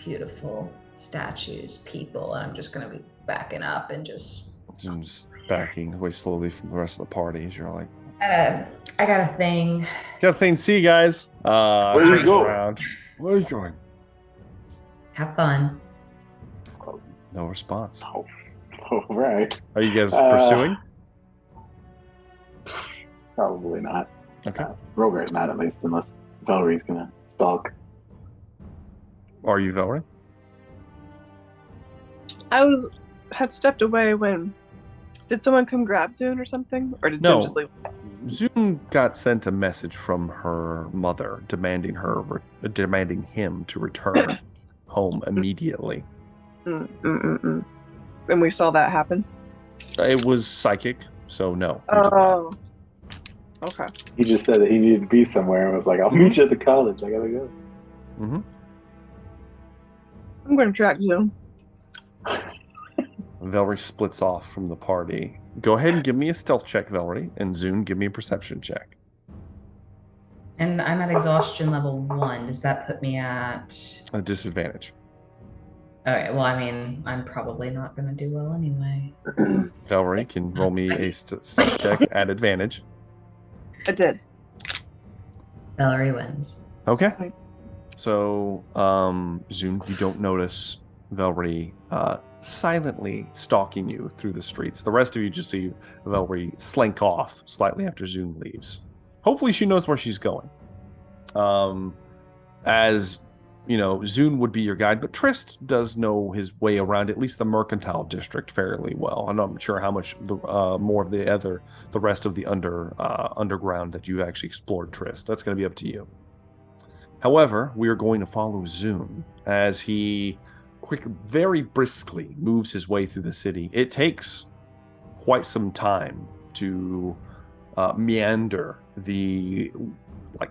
C: beautiful statues, people. I'm just gonna be backing up and just
A: backing away slowly from the rest of the party. As you're like,
C: I got a thing.
A: got a thing. See you guys.
B: Where you go?
A: Around. Where are you going?
C: Have fun.
A: No response.
B: Oh, all right.
A: Are you guys pursuing?
B: Probably not.
A: Okay.
B: Rogar's not, at least, unless Velree's gonna stalk.
A: Are you Velree?
E: I had stepped away when. Did someone come grab Zune or something? Or did
A: No.
E: Jim just leave?
A: Zune got sent a message from her mother demanding him to return home immediately.
E: And we saw that happen?
A: It was psychic, so no.
E: Oh. Okay.
B: He just said that he needed to be somewhere and was like, I'll meet you at the college. I gotta go.
A: Mm-hmm.
E: I'm going to track Zune.
A: Velree splits off from the party. Go ahead and give me a stealth check, Velree, and Zune, give me a perception check.
C: And I'm at exhaustion level 1. Does that put me at
A: A disadvantage.
C: Okay, well, I mean, I'm probably not going to do well anyway.
A: Velree can roll me a stealth check at advantage.
E: I did.
C: Velree wins.
A: Okay. So, Zune, you don't notice Velree silently stalking you through the streets. The rest of you just see Velree slink off slightly after Zune leaves. Hopefully she knows where she's going. As Zune would be your guide, but Trist does know his way around at least the mercantile district fairly well. I'm not sure how much more of the rest of the underground that you've actually explored, Trist. That's going to be up to you. However, we are going to follow Zune as he very briskly moves his way through the city. It takes quite some time to meander the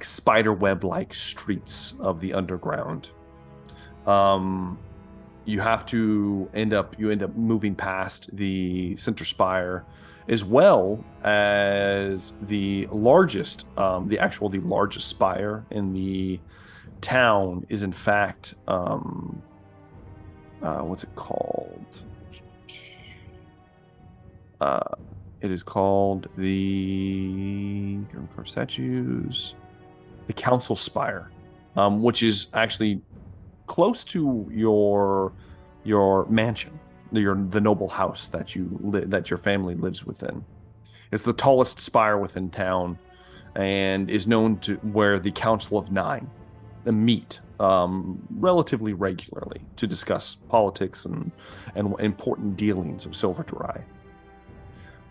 A: spider web-like streets of the underground. You have to end up moving past the center spire, as well as the largest spire in the town is in fact what's it called? It is called the statues. The Council Spire, which is actually close to your mansion, the noble house that your family lives within. It's the tallest spire within town, and is known to where the Council of Nine meet relatively regularly to discuss politics and important dealings of Silverdry.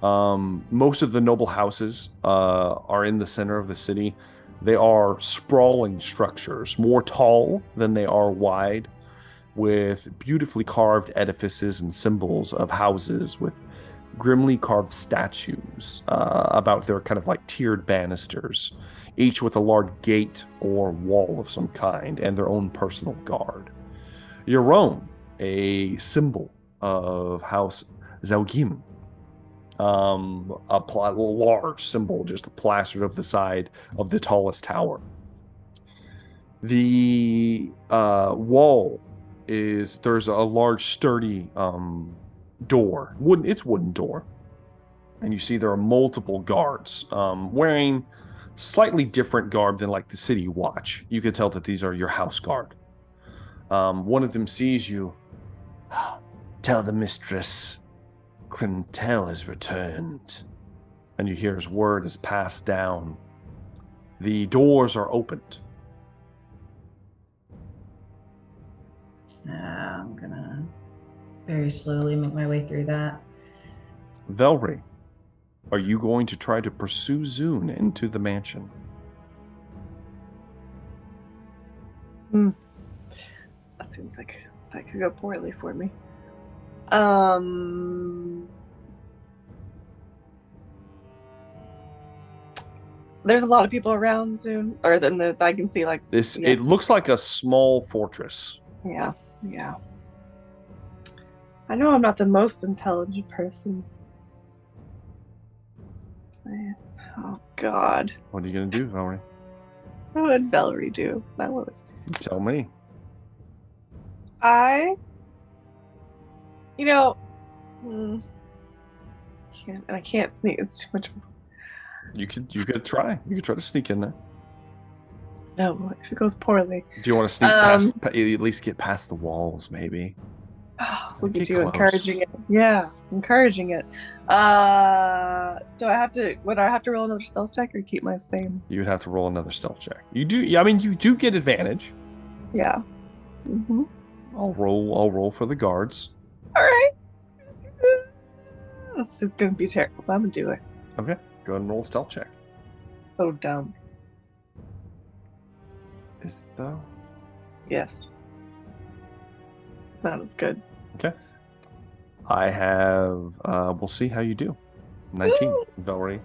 A: Most of the noble houses are in the center of the city. They are sprawling structures, more tall than they are wide, with beautifully carved edifices and symbols of houses with grimly carved statues about their kind of tiered banisters, each with a large gate or wall of some kind and their own personal guard. Your own, a symbol of House Zau'ghym. A large symbol just plastered over the side of the tallest tower. The wall there's a large sturdy door. Wooden door. And you see there are multiple guards wearing slightly different garb than like the city watch. You can tell that these are your house guard. One of them sees you. Tell the mistress Granel has returned. And you hear his word is passed down. The doors are opened.
C: I'm gonna very slowly make my way through that.
A: Velree, are you going to try to pursue Zune into the mansion?
E: That seems like that could go poorly for me. There's a lot of people around Zune, or then I can see like
A: this. Yeah. It looks like a small fortress.
E: Yeah. I know I'm not the most intelligent person. Oh God.
A: What are you gonna do, Velree?
E: What would Velree do?
A: You tell me.
E: I can't sneak. It's too much.
A: You could try. You could try to sneak in there.
E: No, if it goes poorly.
A: Do you want to sneak past? At least get past the walls, maybe.
E: Oh, look at you encouraging it. Yeah, encouraging it. Would I have to roll another stealth check or keep my same?
A: You would have to roll another stealth check. You do. Yeah, I mean, you do get advantage.
E: Yeah. Mm-hmm.
A: I'll roll for the guards.
E: All right. This is gonna be terrible. I'm gonna do it.
A: Okay, go ahead and roll a stealth check.
E: So dumb.
A: Is it though?
E: Yes. Not as good.
A: Okay. I have. We'll see how you do. 19, Velree.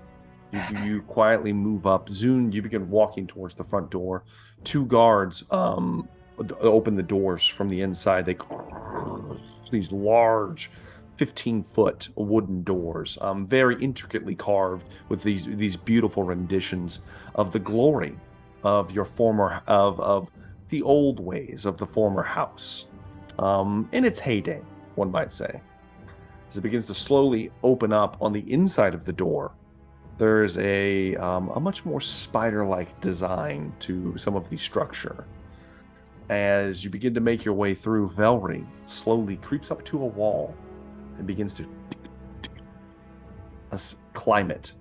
A: You quietly move up. Zune, you begin walking towards the front door. Two guards open the doors from the inside. These large 15-foot wooden doors, very intricately carved with these beautiful renditions of the glory of your former of the old ways of the former house, in its heyday, one might say. As it begins to slowly open up on the inside of the door, there's a much more spider-like design to some of the structure. As you begin to make your way through, Velree slowly creeps up to a wall and begins to climb it.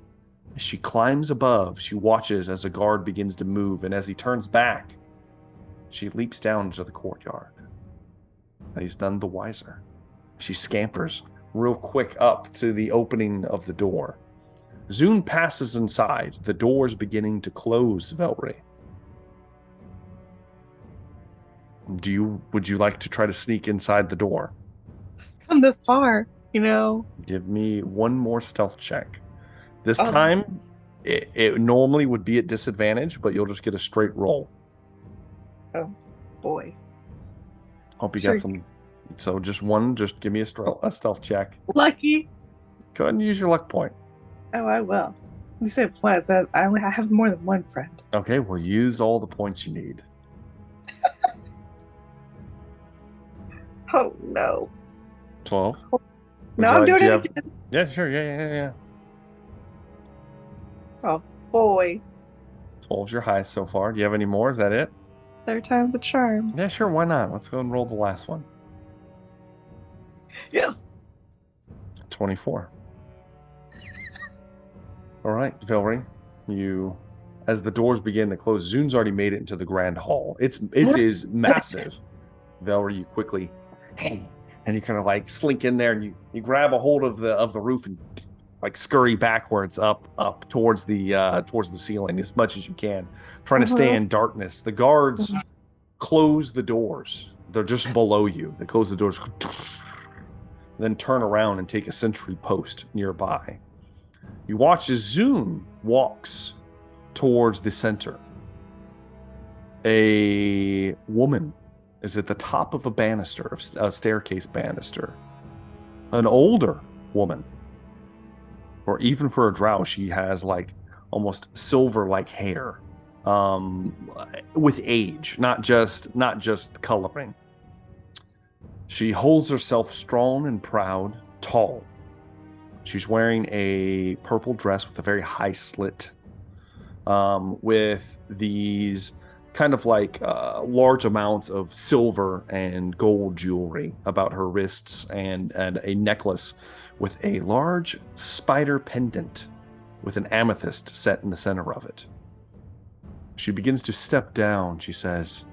A: As she climbs above, she watches as a guard begins to move, and as he turns back, she leaps down into the courtyard. And he's none the wiser. She scampers real quick up to the opening of the door. Zune passes inside, the doors beginning to close, Velree. Would you like to try to sneak inside the door?
E: Come this far,
A: Give me one more stealth check. This time, it normally would be at disadvantage, but you'll just get a straight roll.
E: Oh, boy.
A: Hope you got some. So just give me a stealth check.
E: Lucky.
A: Go ahead and use your luck point.
E: Oh, I will. You said points. I have more than one friend.
A: Okay, well, use all the points you need.
E: Oh, no.
A: 12?
E: No, I'm doing it again.
A: Yeah, sure. Yeah.
E: Oh, boy.
A: 12's your highest so far. Do you have any more? Is that it?
E: Third time's the charm.
A: Yeah, sure. Why not? Let's go and roll the last one.
E: Yes.
A: 24. All right, Velree. As the doors begin to close, Zune's already made it into the grand hall. It is massive. Velree, you quickly, and you kind of like slink in there, and you grab a hold of the roof and like scurry backwards up towards the ceiling as much as you can, trying to stay in darkness. The guards close the doors. They're just below you. They close the doors, then turn around and take a sentry post nearby. You watch as Zune walks towards the center. A woman is at the top of a staircase banister. An older woman. Or even for a drow, she has like almost silver-like hair, with age, not just coloring. She holds herself strong and proud, tall. She's wearing a purple dress with a very high slit, with these kind of like large amounts of silver and gold jewelry about her wrists, and a necklace with a large spider pendant with an amethyst set in the center of it. She begins to step down. She says,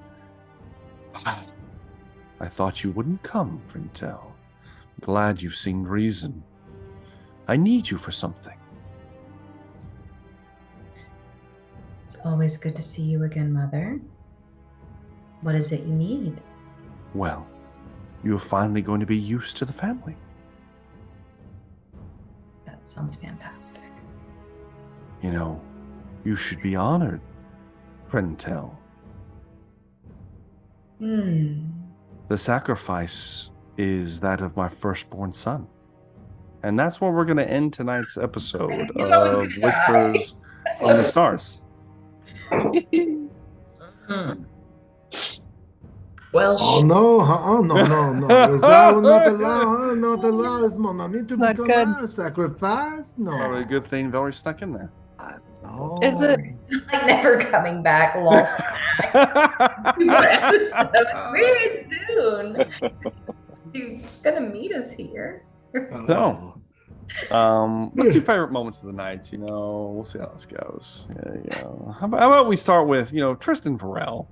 A: I thought you wouldn't come, Granel. Glad you've seen reason. I need you for something.
C: It's always good to see you again, Mother. What is it you need?
A: Well, you're finally going to be used to the family.
C: That sounds fantastic.
A: You know, you should be honored, Granel. The sacrifice is that of my firstborn son. And that's where we're going to end tonight's episode of Whispers from the Stars.
C: Well,
F: oh no, no. Rizal will not allow his mommy to
E: Not
F: become
E: good.
F: a sacrifice. No.
A: Probably a good thing Velree snuck in there.
F: No.
E: Is it?
C: like never coming back. Lol. It's very soon. He's gonna meet us here.
A: So, let's do favorite moments of the night. You know, we'll see how this goes. Yeah. How about we start with, Tristan Varel.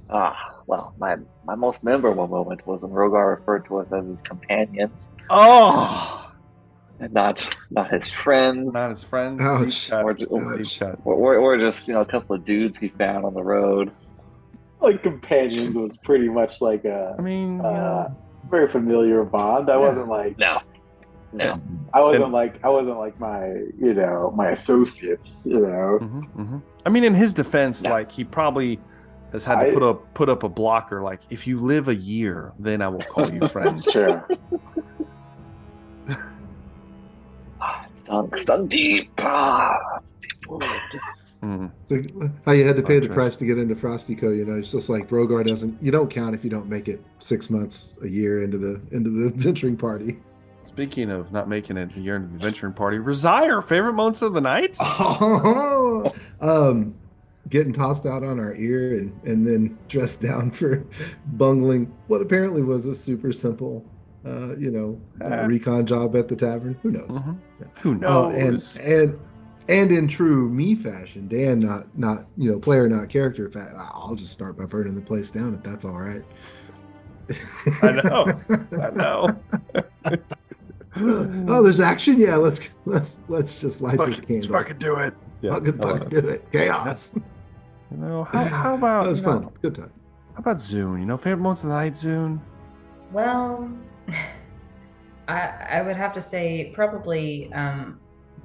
D: Well, my most memorable moment was when Rogar referred to us as his companions.
A: Oh,
D: And not his friends.
A: not his friends.
F: Ouch.
A: Deep cut.
D: Or just, a couple of dudes he found on the road.
B: Like companions was pretty much like a very familiar bond. I wasn't like
D: No.
B: I wasn't like my my associates.
A: I mean, in his defense,
B: No.
A: like he probably has had to put up a blocker. Like, if you live a year, then I will call you friend.
B: That's true.
D: Stung deep.
F: It's like how you had to pay the price to get into Frosty Co. It's just like Rogar doesn't. You don't count if you don't make it 6 months, a year into the venturing party.
A: Speaking of not making it a year into the venturing party, Resire, favorite moments of the night?
F: Getting tossed out on our ear and then dressed down for bungling what apparently was a super simple, recon job at the tavern. Who knows?
A: Who knows?
F: And in true me fashion, Dan, not player, not character. I'll just start by burning the place down if that's all right.
A: I know.
F: Oh, there's action. Yeah, let's just light this candle.
A: Let's fucking do it. Yeah,
F: fucking do it. Chaos.
A: How about
F: that was fun. Good time.
A: How about Zune? Favorite moments of the night, Zune?
C: Well, I would have to say probably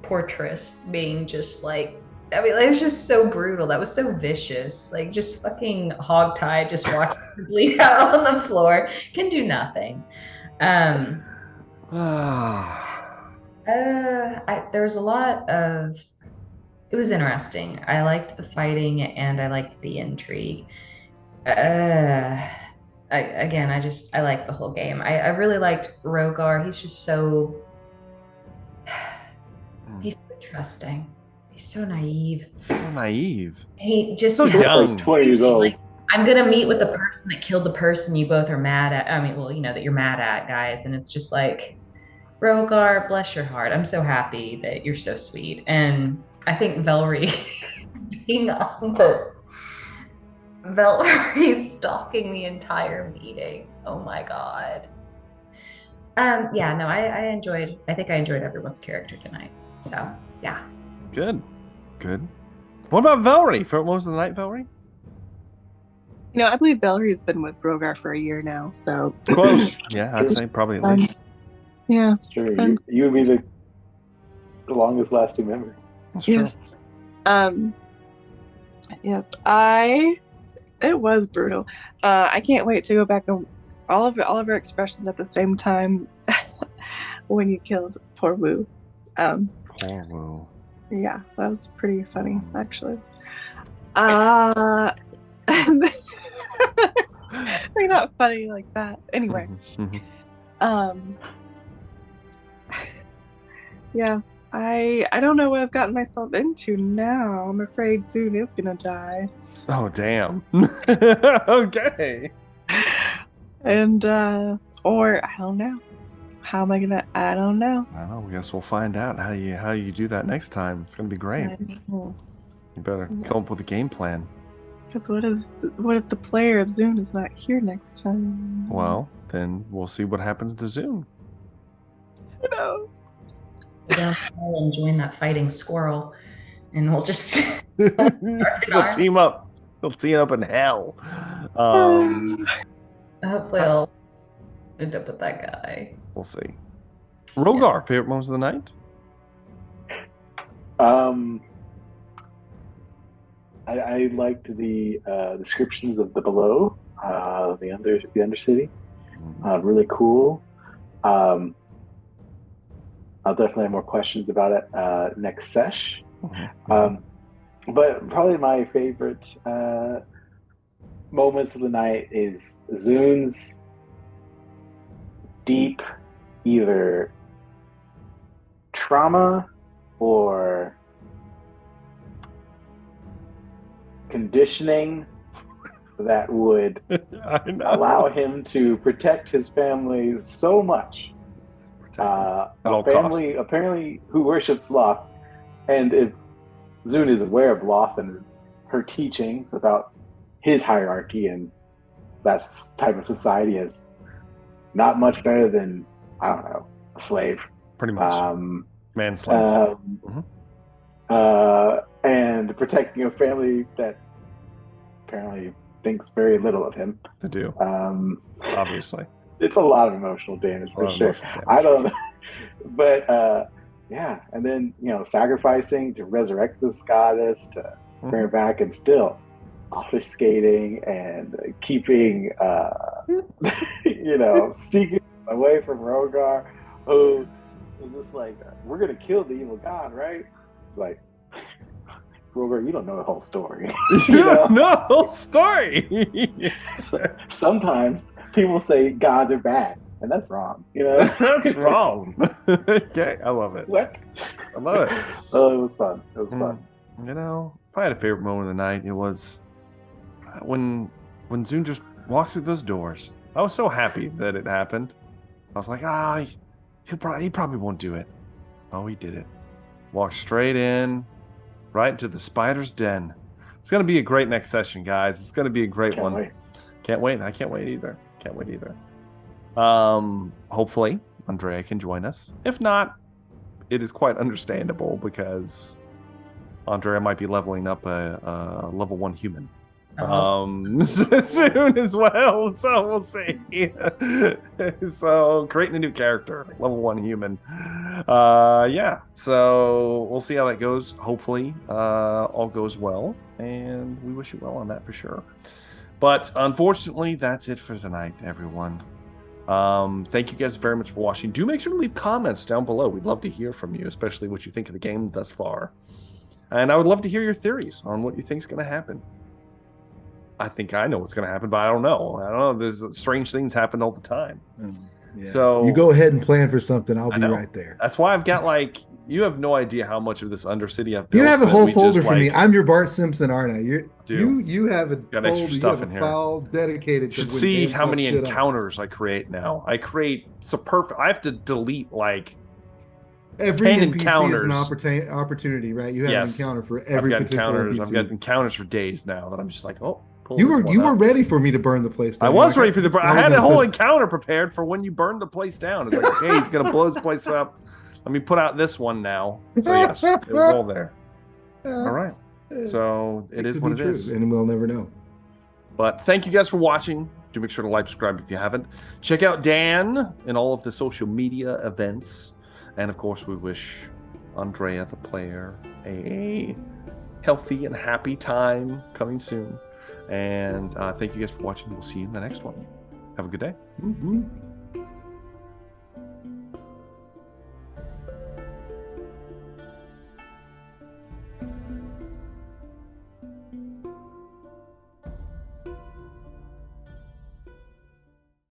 C: Portress being just like, it was just so brutal. That was so vicious. Like, just fucking hogtied, just watching her bleed out on the floor. Can do nothing. There was a lot of. It was interesting. I liked the fighting and I liked the intrigue. I like the whole game. I really liked Rogar. He's just so. He's so trusting. He's so naive. He just
A: so young.
B: Like 20 years old.
C: Like, I'm gonna meet with the person that killed the person you both are mad at. I mean, well, that you're mad at, guys. And it's just like, Rogar, bless your heart. I'm so happy that you're so sweet. And I think Velree being on Velree stalking the entire meeting. Oh my god. I think I enjoyed everyone's character tonight. So yeah.
A: Good. What about Velree? For most of the night, Velree?
E: I believe Velree's been with Rogar for a year now, so
A: Close. Yeah, I'd say probably at least.
E: Yeah.
B: Sure. You would be the longest lasting member.
A: That's
E: yes.
A: true.
E: Yes. It was brutal. I can't wait to go back and all of our expressions at the same time. when you killed poor Wu.
A: Poor Wu.
E: Yeah, that was pretty funny, actually. They're not funny like that. Anyway. Yeah, I don't know what I've gotten myself into now. I'm afraid Zune is gonna die.
A: Oh, damn. Okay.
E: And or I don't know. How am I gonna? I don't know.
A: I don't know. I guess we'll find out how you do that next time. It's gonna be great. You better come up with a game plan.
E: Because what if the player of Zune is not here next time?
A: Well, then we'll see what happens to Zune.
E: Who knows?
C: And join that fighting squirrel, and we'll just
A: we'll team up. We'll team up in hell.
C: Hopefully, I'll end up with that guy.
A: We'll see. Rogar, favorite moments of the night?
B: I liked the descriptions of the below, the undercity. Really cool. I'll definitely have more questions about it next sesh. But probably my favorite moments of the night is Zune's deep either trauma or conditioning that would allow him to protect his family so much. A family apparently who worships Loth, and if Zune is aware of Loth and her teachings about his hierarchy and that type of society is not much better than, I don't know, a slave.
A: Pretty much. Man-slave.
B: And protecting a family that apparently thinks very little of him.
A: They do. Obviously.
B: It's a lot of emotional damage for sure. I don't know. But yeah, and then, sacrificing to resurrect this goddess, to bring her back, and still obfuscating and keeping, secrets away from Rogar, who is just like, we're going to kill the evil god, right? Like, Rogar, you don't know the whole story.
A: You don't know the whole story.
B: Sometimes people say gods are bad, and that's wrong.
A: That's wrong. Okay, I love it.
B: What?
A: I love it.
B: Oh, it was fun. It was fun.
A: If I had a favorite moment of the night, it was when Zune just walked through those doors. I was so happy that it happened. I was like, he probably won't do it. Oh, he did it. Walked straight in. Right into the spider's den. It's going to be a great next session, guys. It's going to be a great one.
B: Wait.
A: Can't wait. I can't wait either. Hopefully, Andrea can join us. If not, it is quite understandable because Andrea might be leveling up a level 1 human soon as well. So we'll see. So creating a new character, level 1 human. So we'll see how that goes. Hopefully all goes well, and we wish you well on that for sure. But unfortunately, that's it for tonight, everyone. Thank you guys very much for watching. Do make sure to leave comments down below. We'd love to hear from you, especially what you think of the game thus far, and I would love to hear your theories on what you think is going to happen. I think I know what's going to happen, but I don't know. There's strange things happen all the time.
F: Yeah.
A: So
F: you go ahead and plan for something. I'll be right there.
A: That's why I've got you have no idea how much of this Undercity I've built.
F: You have a whole folder for me. I'm your Bart Simpson, aren't I? You have a
A: got extra stuff in here.
F: File dedicated.
A: You should see how many encounters I create now. I create I have to delete
F: every
A: 10
F: NPC
A: encounters.
F: Is an opportunity, right? You have an encounter for every potential NPC.
A: I've got encounters for days now that I'm just like,
F: you were ready for me to burn the place down.
A: I was ready for I had a whole encounter prepared for when you burn the place down. It's like, okay, he's gonna blow this place up. Let me put out this one now. So yes, it was all there. All right. So it is what it is.
F: And we'll never know.
A: But thank you guys for watching. Do make sure to like, subscribe if you haven't. Check out Dan and all of the social media events. And of course, we wish Andrea, the player, a healthy and happy time coming soon. And thank you guys for watching. We'll see you in the next one. Have a good day.